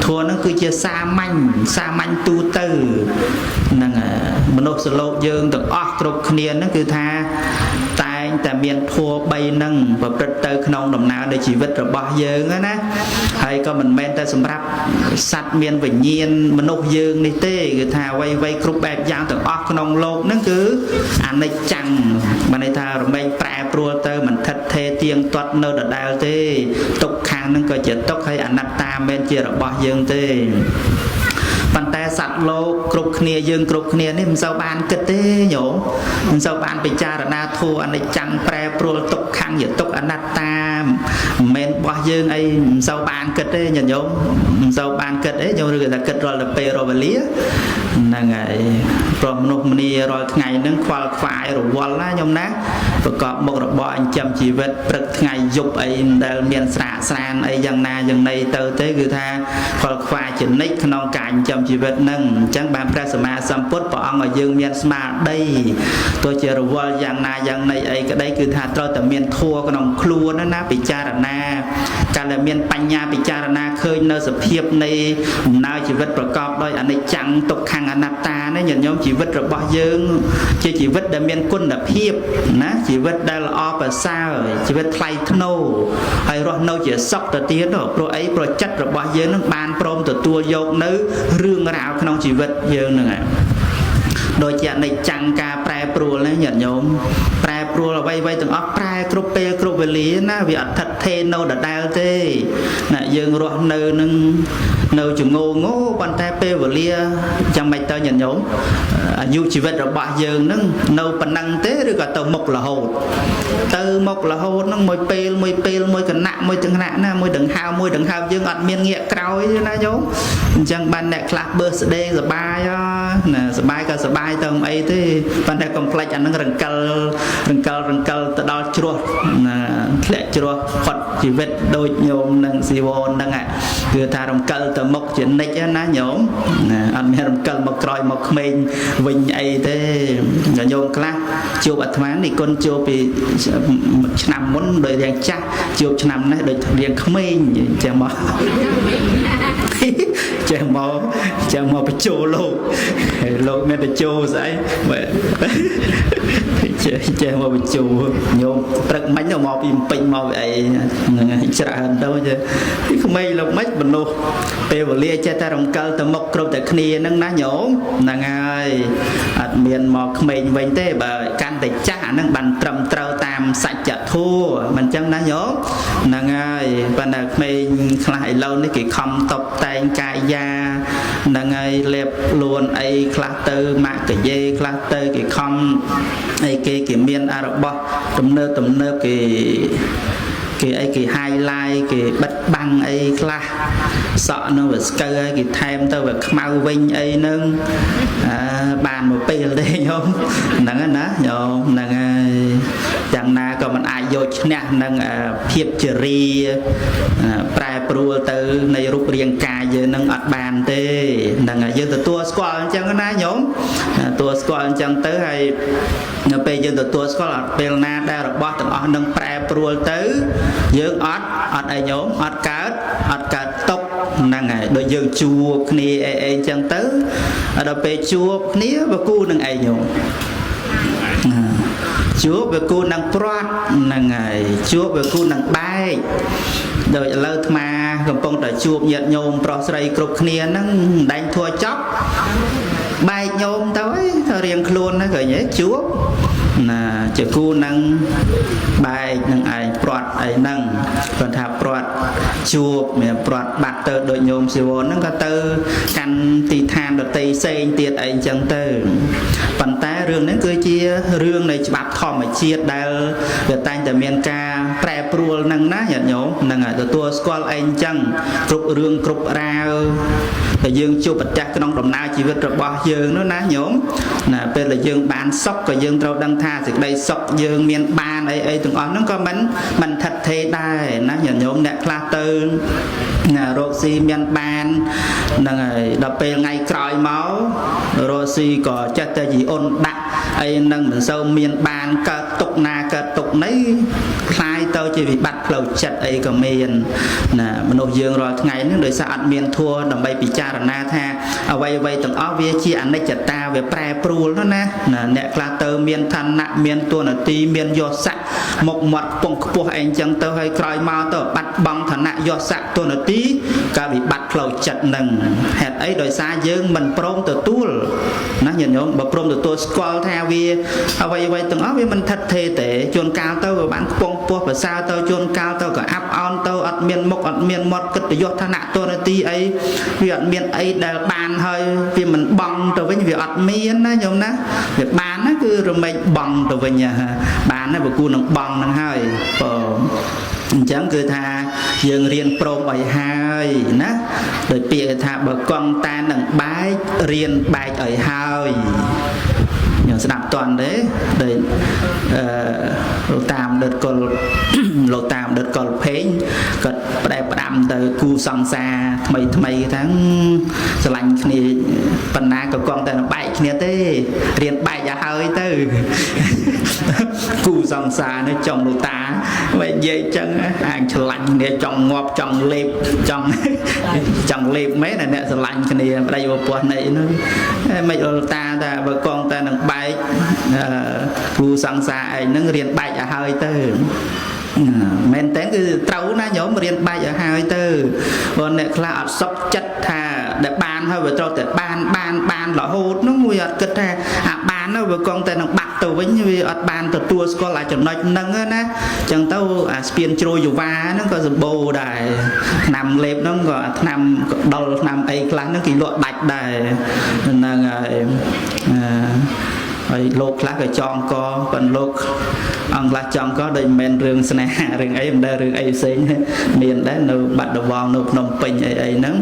ហ្នឹងគឺជាសាមញ្ញទូទៅហ្នឹងមនុស្សសលោកយើងទាំងអស់គ្រប់គ្នាហ្នឹងគឺថាតែងតែមានធម៌3ហ្នឹងប្រព្រឹត្តទៅក្នុងដំណើរនៃជីវិតរបស់យើងណាហើយក៏មិនមែនតែសម្រាប់សត្វមានវិញ្ញាណមនុស្សយើងនេះទេគឺថាអ្វីៗគ្រប់បែបយ៉ាងទាំងអស់ក្នុងโลกហ្នឹងគឺអនិច្ចំបានន័យថារមែងប្រែប្រួលទៅមិនថិតថេរទៀងទាត់នៅដដែលទេទុក្ខខាងហ្នឹងក៏ជាទុក្ខហើយអនត្តាមិនជារបស់យើងទេប៉ុន្តែសត្វលោកគ្រប់គ្នាយើងគ្រប់គ្នានេះមិនសូវបានគិតទេញោមមិនសូវបានពិចារណាធម៌អនិច្ចំប្រែប្រួលទុក្ខខាងជាទុក្ខអនត្តាមិនមែនរបស់យើងអីមិនសូវបានគិតទេញាតិញោមមិនសូវបានគិតទេញោមឬក៏ថាគិតរាល់តែពេលរវេលាហ្នឹងហើយព្រោះមនុស្សម្នារាល់ថ្ងៃហ្នឹងខ្វល់ខ្វាយរវល់ណាញោមណាប្រកបមុខរបរអញ្ចឹមជីវិតព្រឹកថ្ងៃយប់អីមិនដែលមានស្រាកស្រានអីយ៉ាងណាយ៉ាងណីទៅទេគឺថាខ្វល់ខ្វាយចនិចក្នុងការចិញ្ចឹមជីវិតហ្នឹងអញ្ចឹងបានព្រះសម្មាសម្ពុទ្ធព្រះអង្គឲ្យយើងមានស្មារតីទោះជារវល់យ៉ាងណាយ៉ាងណីអីក្តីគឺថាត្រូវតែមានធម៌ក្នុងខ្លួនណាពិចារណាកាលដែលមានបញ្ញាពិចារណាឃើញនៅសភាពនៃដំណើរជីវិតប្រកបដោយអនិច្ចំទុក្ខអនត្តានេះញាតិញោមជីវិតរបស់យើងជាជីវិតដែលមានគុណភាពណាជីវិតដែលល្អប្រសើរជីវិតថ្លៃថ្នូរហើយរស់នៅជាសុខទៅទៀតព្រោះអីព្រោះចិត្តរបស់យើងនឹងបានព្រមទទួលយកនៅរឿងរ៉ាវក្នុងជីវិតយើងហ្នឹងឯងដូចជាអនិច្ចំការប្រែប្រួលណាញាតិញោមប្រែប្រួលអ្វីៗទាំងអស់ប្រែគ្រប់ពេលគ្រប់វេលាណាវាអត់ថិតថេរនៅដដែលទេណាយើងរស់នៅនឹងនៅជំងងោប៉ុន្តែពេលវេលាចាំមិនទៅញាតិញោមអាយុជីវិតរបស់យើងនឹងនៅប៉ុណ្ណឹងទេឬក៏ទៅមុខរហូតហ្នឹងមួយពេលមួយគណៈមួយទាំងគណៈណាមួយដង្ហើមយើងអត់មានងាកក្រោយទេណាញោមអញ្ចឹងបានអ្នកខ្លះបឺស្ដេសបាយណាសបាយក៏សបាយទៅមិនអីទេប៉ុន្តែកុំភ្លេចអាហ្នឹងរង្កិលទៅដល់ជ្រោះណាធ្លាក់ជ្រោះផុតជីវិតដូចញោមនឹងស៊ីវនហ្នឹងគឺថារង្កិលទៅមុខជានិច្ចណាញោមណាអត់មានរង្កិលមកក្រោយមកក្មេងវិញអីទេញោមខ្លះជួបអាត្មានេះគុណជួបពីឆ្នាំមុនដោយរៀងចាស់ជួបឆ្នាំនេះដូចរៀងក្មេងចេះមកបញ្ចូលលោកមានបញ្ចូលស្អីចេះមកបញ្ចូលញោមព្រឹកមិញមកពីពេញមកពីអីច្រើនទៅពីក្មេងលោកមិនមនុស្សពេលវេលាចេះតែរំកិលទៅមុខគ្រប់តែគ្នាហ្នឹងណាញោមហ្នឹងហើយអត់មានមកក្មេងវិញទេបើកាន់តែចាស់អាហ្នឹងបានត្រឹមត្រូវតាមសច្ចធម៌មិនចឹងណាញោមហ្នឹងហើយប៉ុន្តែក្មេងខ្លះឥឡូវនេះគេខំតបតែងកាយាហ្នឹងហើយលេបខ្លួនអីខ្លះទៅម៉ាក់កាយេខ្លះទៅគេខំអីគេមានអារបស់ទំនើបគេអីគេ highlight គេបិទបាំងអីខ្លះសក់នឹងវាស្កើហើយគេថែមទៅវាខ្មៅវិញអីហ្នឹងបានមួយពេលទេញោមហ្នឹងណាញោមហ្នឹងហើយយ៉ាងណាក៏មិនអាចយកឈ្នះនឹងភាពជារីប្រែប្រួលទៅនៃរូបរាងកាយយើងនឹងអត់បានទេហ្នឹងហើយយើងទទួលស្គាល់អញ្ចឹងណាញោមទទួលស្គាល់អញ្ចឹងទៅហើយនៅពេលយើងទទួលស្គាល់អត់ពេលណាដែលរបស់ទាំងអស់នឹងប្រែប្រួលទៅយើងអត់អីញោមអត់កើតຕົកហ្នឹងហើយដូចយើងជួបគ្នាអីអញ្ចឹងទៅដល់ពេលជួបគ្នាវាគូនឹងអីញោមជួបវាគូនឹងព្រាត់ហ្នឹងហើយជួបវាគូនឹងបែកដូចឥឡូវអាត្មាកំពុងតែជួបញាតិញោមប្រុសស្រីគ្រប់គ្នាហ្នឹងមិនដែងធัวចប់បែកញោមទៅទៅរៀងខ្លួនហ្នឹងឃើញទេជួបណាជាគូនឹងបែកនឹងឯងព្រាត់អីហ្នឹងគាត់ថាព្រាត់ជួបមានព្រាត់បាត់ទៅដូចញោមសិវនហ្នឹងក៏ទៅកាន់ទីឋានដតីផ្សេងទៀតអីអញ្ចឹងទៅប៉ុន្តែរឿងហ្នឹងគឺជារឿងនៃច្បាប់ធម្មជាតិដែលវាតែងតែមានការប្រែប្រួលហ្នឹងណាញាតិញោមហ្នឹងហើយទទួលស្គាល់អីអញ្ចឹងគ្រប់រឿងគ្រប់រាវតែយើងជួបប្រទះក្នុងដំណើរជីវិតរបស់យើងនោះណាញោមណាពេលដែលយើងបានសុខក៏យើងត្រូវដឹងថាសេចក្តី សុខយើងមានបានអីទាំងអស់ហ្នឹងក៏មិនថិតថេរដែរណាញាតិញោមអ្នកខ្លះទៅរកស៊ីមានបានហ្នឹងហើយដល់ពេលថ្ងៃក្រោយមករកស៊ីក៏ចេះតែជីអ៊ុនដាក់អីហ្នឹងមិនសូវមានបានកើតទុកណាកើតទុកនេះคล้ายទៅជាវិបត្តិផ្លូវចិត្តអីក៏មានណាមនុស្សយើងរាល់ថ្ងៃហ្នឹងដោយសារអត់មានធัวដើម្បីពិចារណាថាអ្វីទាំងអស់វាជាអនិច្ចតាវាប្រែប្រួលណាអ្នកខ្លះទៅមានឋានៈមានតួនាទីមានយសស័ក្តិមុខមាត់ពងខ្ពស់អីអញ្ចឹងទៅហើយក្រោយមកទៅបាត់បង់ឋានៈយសស័ក្តិតួនាទីក៏វិបត្តិផ្លូវចិត្តនឹងហេតុអីដោយសារយើងមិនព្រមទទួលណាញាតិញោមបើព្រមទទួលស្គាល់ថាវាអ្វីទាំងអស់វាមិនថិតថេរទេជួនកាលទៅក៏បានខ្ពង់ខ្ពស់ប្រសើរទៅជួនកាលទៅក៏អាប់អន់ទៅអត់មានមុខអត់មានមាត់កិត្តិយសឋានៈតួនាទីអីវាអត់មានអីដែលបានហើយវាមិនបង់ទៅវិញវាអត់មានណាញោមណាវាបានណាគឺរមែងបង់ទៅវិញបានណាបើគូនឹងបង់នឹងហើយបងអញ្ចឹងគឺថាយើងរៀនព្រមឲ្យហើយណាដោយពាក្យគេថាបើកង់តានឹងបែករៀនបែកឲ្យហើយខ្ញុំស្ដាប់តន់ទេដោយលោកតាមដិតកុលលោកតាមដិតកុលភេងគាត់ផ្ដែផ្ដាំទៅគូសង្សារថ្មីថាស្រឡាញ់គ្នាប៉ុណ្ណាក៏កង់តែបែកគ្នាទេរៀនបែកឲ្យហើយទៅគូសង្សារនេះចង់លោកតាបើនិយាយចឹងអាចឆ្លាញ់គ្នាចង់ងាប់ចង់លេបចង់លេបមែនអ្នកស្រឡាញ់គ្នាប្តីប្រពន្ធនេះហ្នឹងមិនលោកតាថាបើកង់តែនឹងបែកគូសង្សារឯងហ្នឹងរៀនបែកឲ្យហើយទៅមែនតើគឺត្រូវណាញោមរៀនបែកឲ្យហើយទៅព្រោះអ្នកខ្លះអត់សុខចិត្តថាដែលបានហើយវាត្រូវតែបានរហូតនោះវាអត់គិតថាអាបាននោះវាកង់តែនឹងបាក់ទៅវិញវាអត់បានទទួលស្គាល់អាចំណុចហ្នឹងណាអញ្ចឹងទៅអាស្ពានជ្រោយយោវ៉ាហ្នឹងក៏សម្បូរដែរឆ្នាំលេបហ្នឹងក៏ឆ្នាំដុលឆ្នាំអីខ្លះហ្នឹងគេលក់ដាច់ដែរហ្នឹងហើយលោកខ្លះក៏ចងកប៉ុន្តែលោកអង្គខ្លះចងកដូចមិនមែនរឿងស្នេហារឿងអីមិនដែលរឿងអីផ្សេងមានដែរនៅបាត់ដំបងនៅភ្នំពេញអីហ្នឹង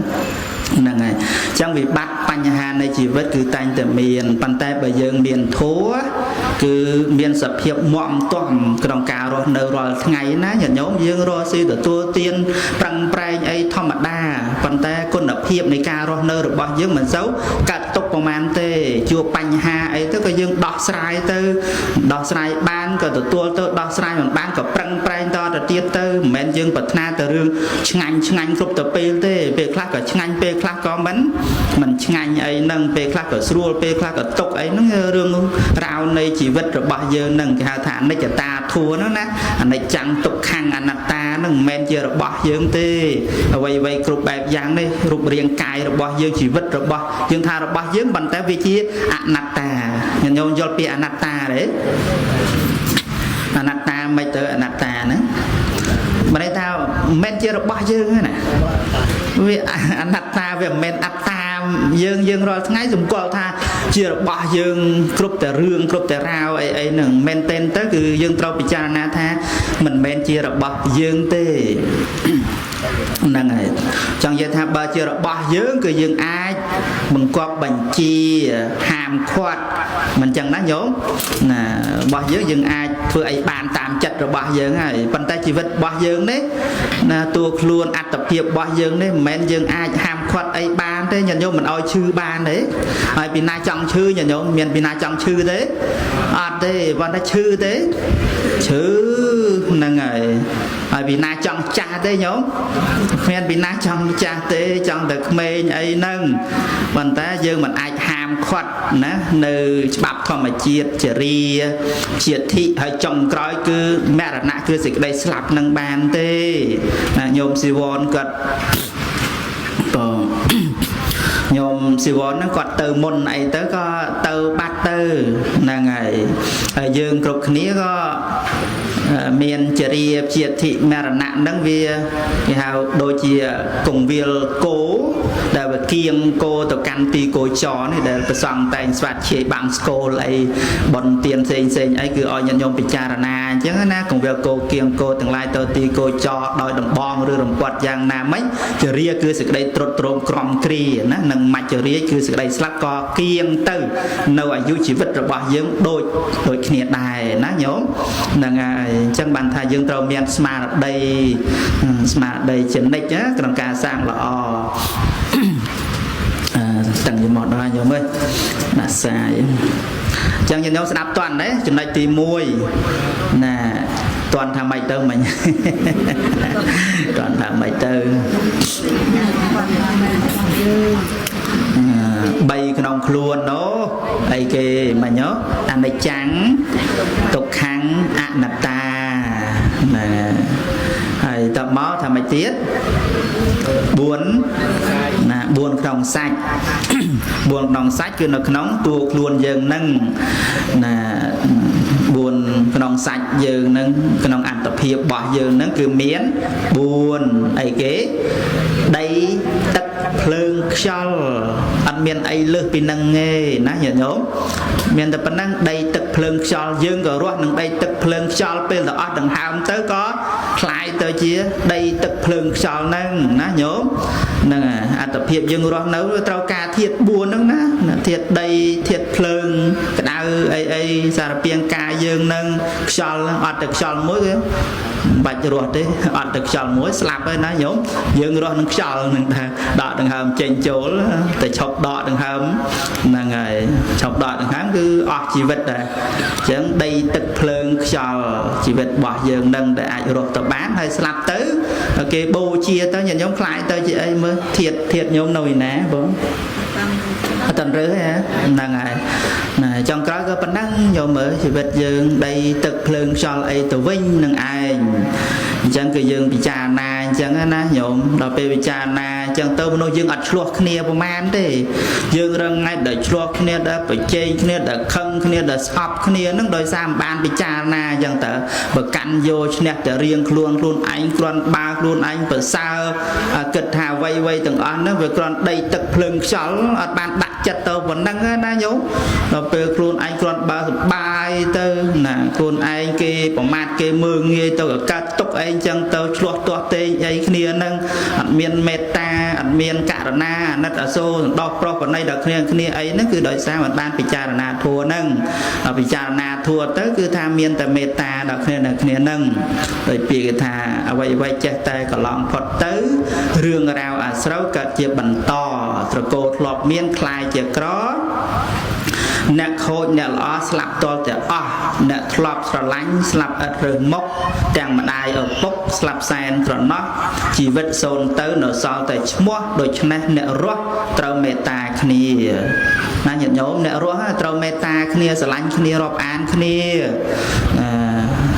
ហ្នឹងហើយអញ្ចឹងវិបត្តិបញ្ហានៃជីវិតគឺតែងតែមានប៉ុន្តែបើយើងមានធម៌គឺមានសភាពមាំទាំក្នុងការរស់នៅរាល់ថ្ងៃណាញាតិញោមយើងរស់ស៊ីទទួលទានប្រឹងប្រែងអីធម្មតាប៉ុន្តែគុណភាពនៃការរស់នៅរបស់យើងមិនសូវកាត់ទុកប្រមាណទេជួបបញ្ហាអីទៅក៏យើងដោះស្រាយទៅដោះស្រាយបានក៏ទទួលទៅដោះស្រាយមិនបានក៏ប្រឹងប្រែងតទៅទៀតទៅមិនមែនយើងប្រាថ្នាតែរឿងឆ្ងាញ់គ្រប់ទៅពេលទេពេលខ្លះក៏ឆ្ងាញ់ពេលខ្លះក៏មិនឆ្ងាញ់អីហ្នឹងពេលខ្លះក៏ស្រួលពេលខ្លះក៏ទុកអីហ្នឹងរឿងរ៉ាវនៃជីវិតរបស់យើងហ្នឹងគេហៅថាអនិច្ចតាធัวហ្នឹងណាអនិច្ចំទុក្ខំអនត្តាហ្នឹងមិនមែនជារបស់យើងទេអ្វីគ្រប់បែបយ៉ាងនេះរូបរាងកាយរបស់យើងជីវិតរបស់យើងថារបស់យើងប៉ុន្តែវាជាអនត្តាញញោមយល់ពីអនត្តាទេអនត្តាមិនទៅអនត្តាហ្នឹងមិនថាមិនមែនជារបស់យើងទេណាវាអនត្តាវាមិនមែនអត្តាយើងរាល់ថ្ងៃសម្គាល់ថាជារបស់យើងគ្រប់តែរឿងគ្រប់តែរាវអីហ្នឹងមែនតែនទៅគឺយើងត្រូវពិចារណាថាមិនមែនជារបស់យើងទេហ្នឹងហើយចង់និយាយថាបើជារបស់យើងគឺយើងអាចបង្គាប់បញ្ជាហាមឃាត់មិនចឹងណាញោមណារបស់យើងអាចធ្វើអីបានតាមចិត្តរបស់យើងហើយប៉ុន្តែជីវិតរបស់យើងនេះណាតួខ្លួនអត្តភាពរបស់យើងនេះមិនមែនយើងអាចហាមឃាត់អីបានទេញាតិញោមមិនអោយឈឺបានទេហើយពីណាចង់ឈឺញាតិញោមមានពីណាចង់ឈឺទេអត់ទេប៉ុន្តែឈឺទេឈឺហ្នឹងហើយពីណាចង់ចាស់ទេញោមគ្មានពីណាចង់ចាស់ទេចង់តែក្មេងអីហ្នឹងប៉ុន្តែយើងមិនអាចហាមឃាត់ណានៅច្បាប់ធម្មជាតិចរិយាជាធិហើយចុងក្រោយគឺមរណៈគឺសេចក្តីស្លាប់នឹងបានទេញោមស៊ីវនគាត់ញោមស៊ីវនហ្នឹងគាត់ទៅមុនអីទៅក៏ទៅបាត់ទៅហ្នឹងហើយយើងគ្រប់គ្នាក៏មានចរិយាជាធិមរណៈហ្នឹងវាគេហៅដូចជាកងវិលគោដែលវា គៀងគោទៅកាន់ទីគោចរនេះដែលប្រសង់តែងស្វាត់ជាបាំងស្គលអីបនទៀនផ្សេងអីគឺឲ្យញាតិញោមពិចារណាអញ្ចឹងណាកុំវាគោគៀងគោទាំងឡាយទៅទីគោចរដោយដំបងឬរំពាត់យ៉ាងណាមិញចរិយាគឺសេចក្តីត្រុតត្រងក្រំគ្រាណានិងមច្ចរិយគឺសេចក្តីស្លាប់ក៏គៀងទៅនៅអាយុជីវិតរបស់យើងដូចគ្នាដែរណាញោមហ្នឹងហើយអញ្ចឹងបានថាយើងត្រូវមានស្មារតីជានិច្ចក្នុងការសាងល្អតាំងពីមកដល់ញោមអើយដាក់សាយអញ្ចឹងញោមស្ដាប់តន់ទេចំណុចទី1ណាតន់ថាម៉េចទៅមិញតន់ថាម៉េចទៅ3ក្នុងខ្លួននោះអីគេមិញអនិច្ចំទុក្ខំអនត្តាណាហើយតមកថាម៉េចទៀត4ណា4ក្នុងសាច់4ក្នុងសាច់គឺនៅក្នុងតួខ្លួនយើងនឹងណា4ក្នុងសាច់យើងនឹងក្នុងអត្តភាពរបស់យើងនឹងគឺមាន4អីគេដីទឹកភ្លើងខ្យល់អត់មានអីលើសពីនឹងទេណាញាតិញោមមានតែប៉ុណ្ណឹងដីទឹកភ្លើងខ្យល់យើងក៏រស់នឹងដីទឹកភ្លើងខ្យល់ពេលទៅអស់ដង្ហើមទៅក៏คล้ายទៅជាដីទឹកភ្លើងខ្យល់ហ្នឹងណាញោមហ្នឹងអត្តភាពយើងរស់នៅត្រូវការធាតុ4ហ្នឹងណាធាតុដីធាតុភ្លើងក្តៅអីសារពាង្គកាយយើងនឹងខ្យល់អត់តែខ្យល់មួយគឺបាច់រស់ទេអត់តែខ្យល់មួយស្លាប់ហើយណាញោមយើងរស់នឹងខ្យល់នឹងថាដកដង្ហើមចេញចូលតែឈប់ដកដង្ហើមហ្នឹងហើយឈប់ដកដង្ហើមគឺអស់ជីវិតដែរអញ្ចឹងដីទឹកភ្លើងខ្យល់ជីវិតរបស់យើងនឹងដែលអាចរស់ទៅបានហើយស្លាប់ទៅគេបូជាទៅញាតិញោមខ្លាចទៅជាអីមើលធាតញោមនៅឯណាបងអត់តរើហ្នឹងហើយណាចុងក្រោយក៏ប៉ុណ្ណឹងញោមមើលជីវិតយើងដីទឹកភ្លើងខ្យល់អីទៅវិញនឹងឯងអញ្ចឹងគឺយើងពិចារណាអញ្ចឹងណាញោមដល់ពេលពិចារណាអញ្ចឹងទៅមនុស្សយើងអត់ឆ្លោះគ្នាប្រមាណទេយើងរឹងថ្ងៃដែលឆ្លោះគ្នាដែលប្រជែងគ្នាដែលខឹងគ្នាដែលស្អប់គ្នានឹងដោយសារមិនបានពិចារណាអញ្ចឹងទៅបើកាន់យកឈ្នះតែរៀងខ្លួនឯងគ្រាន់បើខ្លួនឯងប្រសើរគិតថាអ្វីទាំងអស់ហ្នឹងវាគ្រាន់ដីទឹកភ្លើងខ្យល់អត់បានដាក់ចិត្តទៅប៉ុណ្ណឹងណាញោមដល់ពេលខ្លួនឯងគ្រាន់បើសបាយទៅណាខ្លួនឯងគេប្រមាថគេមើងងាយទៅកាត់ទុកអីអញ្ចឹងទៅឆ្លោះទាស់ទេងអីគ្នាហ្នឹងអត់មានមេត្តាអត់មានករណាអាណិតអាសូរសន្តោសប្រុសប្រណីដល់គ្នាអីហ្នឹងគឺដោយសារមិនបានពិចារណាធัวហ្នឹងដល់ពិចារណាធัวទៅគឺថាមានតែមេត្តាដល់គ្នាហ្នឹងដោយពាក្យគេថាអ្វីចេះតែកន្លងផុតទៅរឿងរ៉ាវអាស្រូវកើតជាបន្តត្រកូលធ្លាប់មានคล้ายជាក្រអ្នកខូចអ្នកល្អស្លាប់តលតែអស់អ្នកធ្លាប់ស្រឡាញ់ស្លាប់ឥតរើសមុខទាំងម្ដាយឪពុកស្លាប់សែនត្រណោះជីវិតសូន្យទៅនៅសល់តែឈ្មោះដូច្នេះអ្នករស់ត្រូវមេត្តាគ្នាណាញាតិញោមអ្នករស់ត្រូវមេត្តាគ្នាស្រឡាញ់គ្នារាប់អានគ្នា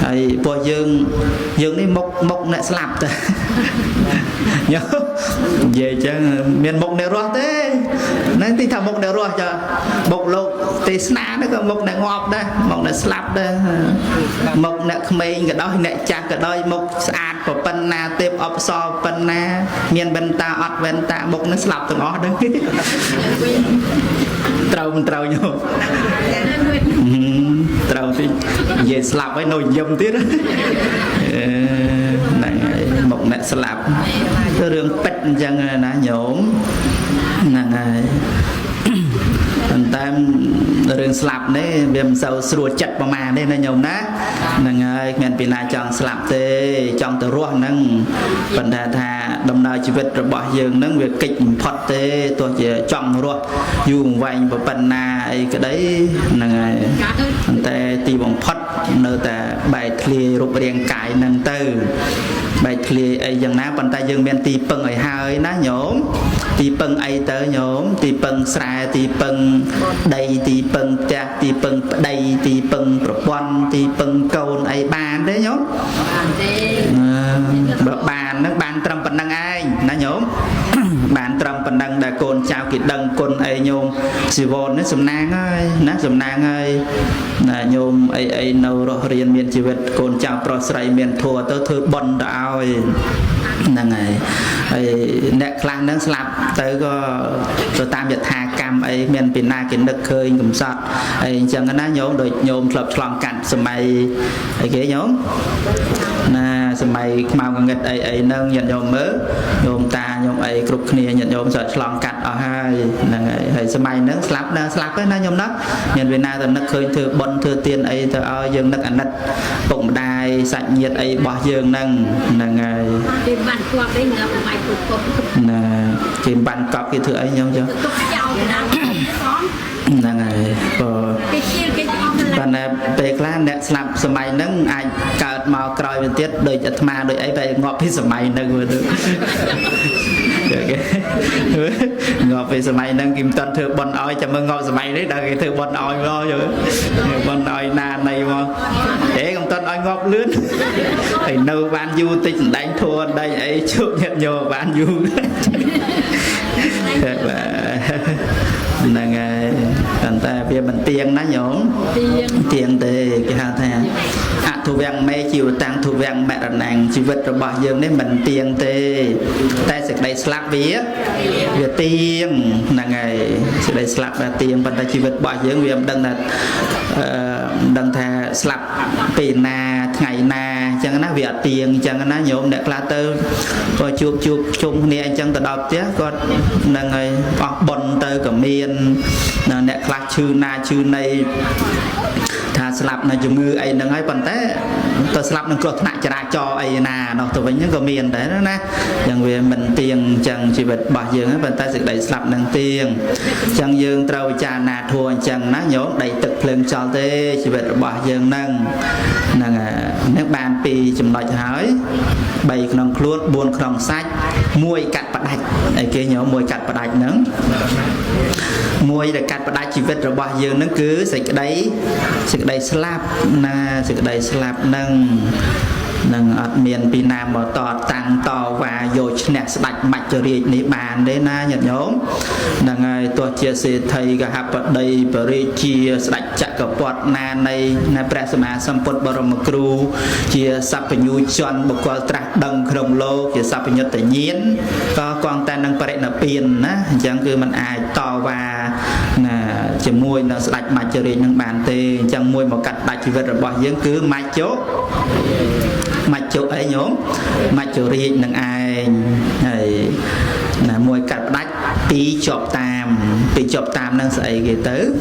ហើយពួកយើងនេះមុខអ្នកស្លាប់ទៅញោមនិយាយចឹងមានមុខអ្នករស់ទេហ្នឹងទីថាមុខអ្នករស់ចាមុខលោកទេសនាហ្នឹងក៏មុខអ្នកងាប់ដែរមុខអ្នកស្លាប់ដែរមុខអ្នកក្មេងក៏ដោយអ្នកចាស់ក៏ដោយមុខស្អាតប៉ុណ្ណាទេពអបសរប៉ុណ្ណាមានវ៉ែនតាអត់វ៉ែនតាមុខហ្នឹងស្លាប់ទាំងអស់ហ្នឹងត្រូវមិនត្រូវញោមត្រូវទីនិយាយស្លាប់ហើយនៅញឹមទៀតហ្នឹងហើយមុខអ្នកស្លាប់គឺរឿងពេចអញ្ចឹងណាញោមហ្នឹងហើយប៉ុន្តែរឿងស្លាប់នេះវាមិនសូវស្រួលចិត្តប្រហែលទេណាញោមណាហ្នឹងហើយគ្មានពីណាចង់ស្លាប់ទេចង់ទៅរស់ហ្នឹងប៉ុន្តែថាដំណើរជីវិតរបស់យើងហ្នឹងវាកិច្ចបំផុតទេទោះជាចង់រស់យូរវែងប៉ុណ្ណាអីក្តីហ្នឹងហើយប៉ុន្តែទីបំផុតនៅតែបែកធ្លាយរូបរាងកាយហ្នឹងទៅបែកធ្លាយអីយ៉ាងណាប៉ុន្តែយើងមានទីពឹងឲ្យហើយណាញោមទីពឹងអីទៅញោមទីពឹងស្រែទីពឹងដីទីពឹងផ្ទះទីពឹងប្តីទីពឹងប្រពន្ធទីពឹងកូនអីបានទេញោមបានទេបើបានហ្នឹងបានត្រឹមប៉ុណ្្នឹងឯងណាញោម bàn trầm phần đăng đã côn chào kỹ đăng côn ấy nhôm xì vốn nó sầm nang ơi nát sầm nang ơi là nhôm ấy nâu rồi riêng miền chỉ vật côn chào pro sài miền thua tới thứ bần đạo là ngày nẹt khăn đang slap tới có tam nhật hà cam ấy miền biển na kiến đất khơi ngầm sọt ấy chẳng có ná nhôm đôi nhôm lập tròn cạn sầm mày ấy kế nhôm na sầm mày màu nghịch ấy nâng nhận nhôm mới nhôm ta nhôm ấy cục kia nhận nhôm sọt tròn cạn ở hai là ngày sầm mày nâng slap ấy na nhôm đó miền biển na từ đất khơi thừa bần thừa tiền ấy từ ao dương đất ảnh đất bụng đài sạch nhiệt ấy bỏ dương nâng là ngày nè kim ban cọp cái thứ ấy nhau chưa là ngày còn về clan đẹp slap sớm mai nâng ai cợt màu còi bên tiết đôi chặt ma đôi ấy về ngọt phía sớm mai nâng vừa được ngọt phía sớm mai nâng kim tân thừa bần oi chả mừng ngọt sớm mai đấy đời thừa bần oi lo rồi bần oi na này mà để công tân oi ngọt lướt thì nâu ban du tinh đánh thua đây ấy chụp nhận nhờ ban du là ngày người ta về mình tiền nó nhổn tiền thì cái hàng thà thu vàng mê chiều tăng thu vàng mẹ nàng chỉ vật rồi bỏ dương đến mình tiền thì ta sẽ đây slap vía về tiền là ngày sẽ đây slap là tiền và ta chỉ vật bỏ dương vì đừng là đừng thà slap tiền na ngày na chẳng nó về tiền chẳng nó nhổn để là tư rồi chụp chung này anh chẳng tự đọc chứ còn là ngày bận từ cả miền nè là chữ na chữ này thà slap này dùng ngư ấy nâng ấy còn thế tôi slap nâng cột nặng chả cho ấy nà nó tôi với những cái miền đấy đó nè chẳng về mình tiền chẳng chỉ vật bỏ dương ấy bàn tay sự đẩy slap nâng tiền chẳng dương trâu trà nà thua chẳng nó nhớ đẩy tự lên cho thế chỉ vật bỏ dương nâng nước bàn pì chùm nói hỏi bày nòng luôn buồn nòng sách muôi cắt bạc đạch ấy kia nhớ muôi cắt bạc đạch nâng muôi để cắt bạc đạch chỉ vật rồi bỏ dương nó cứ sẽ đây slap na sự đây slap nâng miền Việt Nam mà tăng to và rồi nè sạch mạch cho riêng ní bàn đấy na nhận nhóm là ngày tôi chia sẻ thầy cả hạp ở đây và chia sạch chặt cả bọt na này na presma samput barom kru chia sắp phải nhu chọn một quả trạc đằng khổng lồ chia sắp phải nhật tự nhiên có con ta năng phải là tiền á chẳng cứ mình ai to và chỉ môi nó sạch mạch cho riêng những bàn tê chẳng môi một cạch đại chỉ vật rồi bỏ dưỡng cứ mạch chốt mạch chỗ ấy nhóm mạch chỗ riêng nâng ai này là môi cắt đách pi chọp tam nâng sợi cái tứ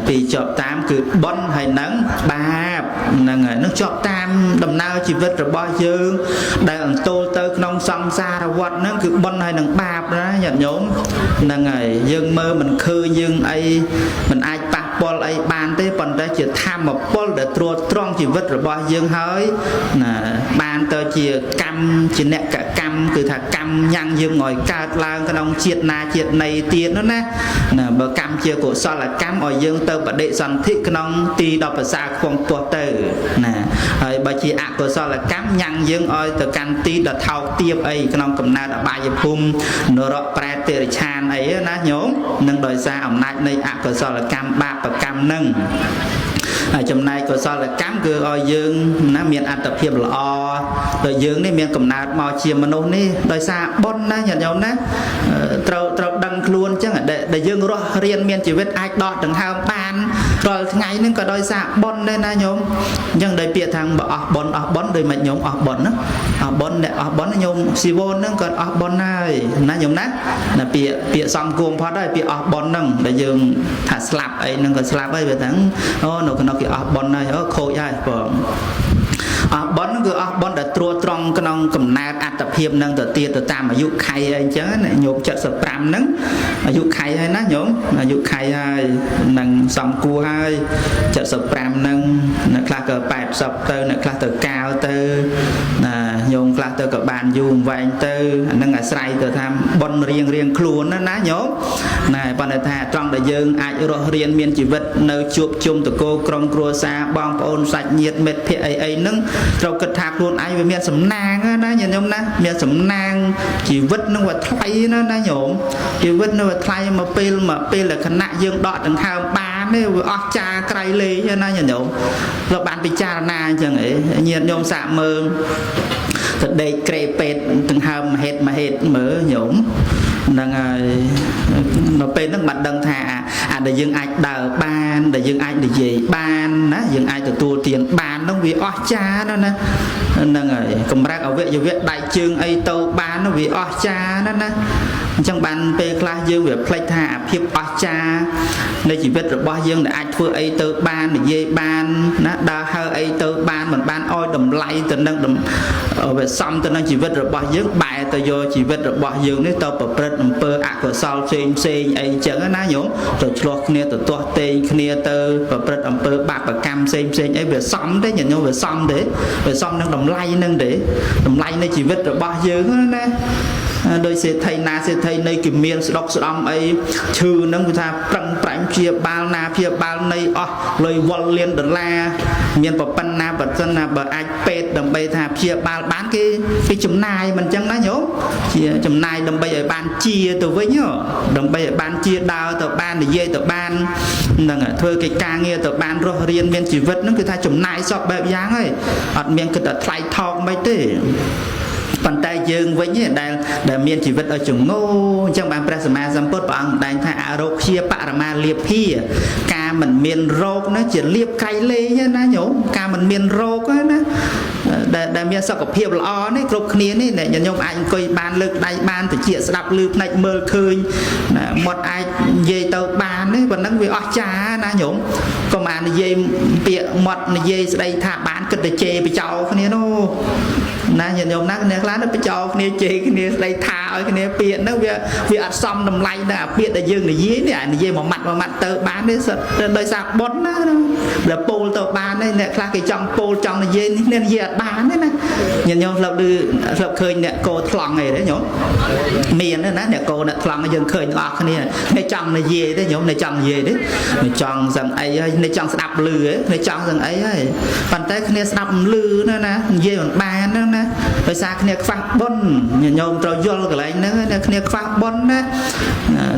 pi chọp tam cứ bón hay nắng ba nâng nó chọp tam đầm nào chỉ vật rồi bao dương đây là tô tơ nông xăm xa rồi quật nó cứ bón hay nâng ba đó nhận nhóm nâng ngày dương mơ mình khơi dương ấy mình ai bạc bol ấy bàn tới phần đây chỉ tham một bol để trôi trong chỉ vật rồi bao dương hơi bàn tới chỉ cam chỉ nẹt cả cam cứ thà cam nhang dương ngồi cao lang cái nông chiết na chiết này tiền đó nè bờ cam chia của so là cam ở dương tơ và đệ sản thị cái nông tì đọc ở xa không tuột từ nè rồi bà chị ạ của so là cam nhang dương ơi từ can tì đợt thao tiếp ấy cái nông cầm na đã bài dập phum nửa rọ pre tê chan ấy na nhóm nâng đòi xa ẩm nách này ạ của so là cam ba và cam nâng trong này có sao là cám cứ oi dương nó miền ăn tập hiệp là o rồi dương này miền cầm nát màu chiêm mà nôn đi đôi xa bon na nhận nhau nè trâu đăng luôn chứ để dương rồi riêng miền chỉ biết ai đọt đằng hao ban rồi ngày nên có đôi xa bon đây na nhóm nhưng đây bịa thằng bỏ bon đời mạch nhóm bon á bon nhóm si bon nó còn bon này na nhóm nát là bịa xong cuồng phá đây bịa bon nâng để dương thả slap ấy nâng còn slap ấy về thằng nó cái bon này ở khôi ai bon cứ bon đã trua trong cái nông cầm nát ăn tập hiệp nâng từ tiền từ tam mà dụ khay anh chứ này nhộp chợ sập pram nâng dụ khay hay nó nhóm là dụ khay hay nâng sòng cua hay chợ sập pram nâng là cờ bạc sập từ là cờ cao từ ញោមខ្លះទៅក៏បានយូរវែងទៅអានឹងអាស្រ័យទៅថាបនរៀងខ្លួនណាញោមណែប៉ុន្តែថាត្រង់ដែលយើងអាចរស់រៀនមានជីវិតនៅជួបជុំតកោក្រុមគ្រួសារបងប្អូនសាច់ញាតិមិត្តភក្តិអីហ្នឹងត្រូវគិតថាខ្លួនឯងវាមានសំណាងណាញោមណាមានសំណាងជីវិតនឹងវាថ្លៃណាញោមជីវិតនឹងវាថ្លៃមកពេលលក្ខណៈយើងដកដង្ហើមបានទេវាអស្ចារ្យក្រៃលែងណាញោមលោកបានពិចារណាអញ្ចឹងញាតិញោមសាកមើលទៅដេកក្រេពេតដង្ហើមហេតុមើលញោមហ្នឹងហើយនៅពេលហ្នឹងបានដឹងថាអាដែលយើងអាចដើរបានដែលយើងអាចនិយាយបានណាយើងអាចទទួលទានបានហ្នឹងវាអស្ចារ្យណាហ្នឹងហើយកម្រើកអវយវៈដៃជើងអីទៅបានវាអស្ចារ្យណាអញ្ចឹងបានពេលខ្លះយើងវាភ្លេចថាអាភាពអស្ចារ្យនៃជីវិតរបស់យើងដែលអាចធ្វើអីទៅបាននិយាយបានណាដើរហើរអីទៅបានមិនបានឲ្យតម្លៃទៅនឹងវាសំទៅនឹងជីវិតរបស់យើងបែរទៅយកជីវិតរបស់យើងនេះទៅប្រព្រឹត្តអំពើអកុសលផ្សេងអីចឹងណាញោមទៅឆ្លោះគ្នាទៅទាស់ទែងគ្នាទៅប្រព្រឹត្តអំពើបាបកម្មផ្សេងអីវាសំទេញោមវាសំទេវាសំនឹងតម្លៃនឹងទេតម្លៃនៃជីវិតរបស់យើងណាដោយសេដ្ឋីណាសេដ្ឋីនៃគិមានស្ដុកស្ដំអីឈឺហ្នឹងគឺថាប្រឹងប្រែងព្យាបាលណាព្យាបាលនៃអស់លុយវល់លានដុល្លារមានប្រប៉ុណ្ណាបើសិនណាបើអាចពេទ្យដើម្បីថាព្យាបាលបានគេចំណាយមិនអញ្ចឹងណាញោមជាចំណាយដើម្បីឲ្យបានជាទៅវិញដើម្បីឲ្យបានជាដើរទៅបាននិយាយទៅបានហ្នឹងធ្វើកិច្ចការងារទៅបានរស់រៀនមានជីវិតហ្នឹងគឺថាចំណាយសពបែបយ៉ាងហើយអត់មានគិតតែថ្លៃថោកមិនទេប៉ុន្តែយើងវិញដែលមានជីវិតឲ្យចងោអញ្ចឹងបានព្រះសម្មាសម្ពុទ្ធព្រះអង្គដែងថាអរោគ្យាបរមាលាភាការមិនមានរោគណាជាលាភក្រៃលែងណាញោមការមិនមានរោគណាដែលមានសុខភាពល្អនេះគ្រប់គ្នានេះញោមអាចអង្គុយបានលើកដៃបានតិចស្ដាប់ឮភ្នែកមើលឃើញមាត់អាចនិយាយទៅបាននេះប៉ុណ្ណឹងវាអស្ចារ្យណាញោមកុំអានិយាយពាក្យមាត់និយាយស្ដីថាបានគិតតែជេរបចោគ្នានោះណាញាតិញោមណាគ្នាខ្លះទៅបចោគ្នាជេរគ្នាស្ដីថាឲ្យគ្នាពាក្យហ្នឹងវាអត់សមតម្លៃដល់អាពាក្យដែលយើងនិយាយនេះនិយាយមួយម៉ាត់ទៅបានទេដោយសារបុណ្យណាដែលពោលទៅបានទេអ្នកខ្លះគេចង់ពោលចង់និយាយនេះនិយាយអត់បានទេណាញាតិញោមធ្លាប់ឃើញអ្នកកោថ្លង់អីទេញោមមានណាអ្នកកោអ្នកថ្លង់យើងឃើញទាំងអស់គ្នាអ្នកចង់និយាយទេញោមអ្នកចង់និយាយទេអ្នកចង់សឹងអីហើយអ្នកចង់ស្ដាប់ឮទេអ្នកចង់សឹងអីហើយប៉ុន្តែគ្នាស្ដាប់មិនឮណានិយាយមិនបានណាដោយសារគ្នាខ្វះបុណ្យញាតិញោមត្រូវយល់កន្លែងហ្នឹងណាគ្នាខ្វះបុណ្យណា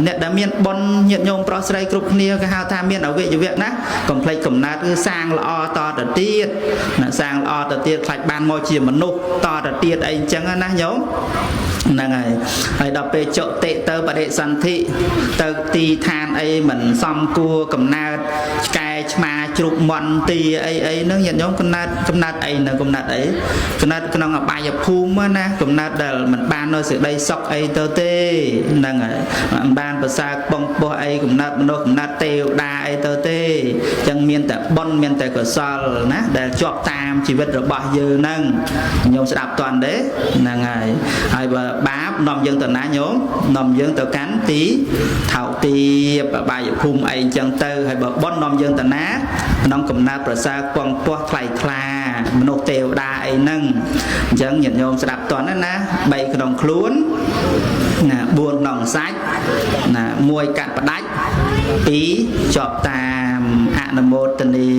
អ្នកដែលមានបុណ្យញាតិញោមប្រុសស្រីគ្រប់គ្នាគេហៅថាមានអវយវៈណាកុំភ្លេចកំណើតគឺសាងល្អតទៅទៀតណាសាងល្អទៅទៀតខ្លាចបានមកជាមនុស្សតទៅទៀតអីអញ្ចឹងណាញោមហ្នឹងហើយដល់ពេលចុតិទៅបដិសន្ធិទៅទីឋានអីមិនសមគួរកំណើតឆ្កែឆ្មាជ្រូកមន់ទីអីហ្នឹងញាតិញោមកំណើតអីនៅកំណើតអីកំណើតក្នុងអបាយភូមិណាកំណើតដែលមិនបាននៅសេចក្តីសុខអីទៅទេហ្នឹងហើយមិនបានប្រសើរបងពោះអីកំណើតមនុស្សកំណើតទេវតាអីទៅទេអញ្ចឹងមានតែបុណ្យមានតែកុសលណាដែលជាប់តាមជីវិតរបស់យើងហ្នឹងញោមស្ដាប់តន់ទេហ្នឹងហើយបើបាបនាំយើងទៅណាញោមនាំយើងទៅកាន់ទីថោកទាបអបាយភូមិអីអញ្ចឹងទៅហើយបើបុណ្យនាំយើងទៅណាក្នុងកំណើតប្រសើរពងពោះថ្លៃថ្លាមនុស្សទេវតាអីហ្នឹងអញ្ចឹងញាតិញោមស្ដាប់តន់ណា3ក្នុងខ្លួនណា4ក្នុងសាច់ណា1កាត់ផ្ដាច់2ជាប់តាមអនុមោទនា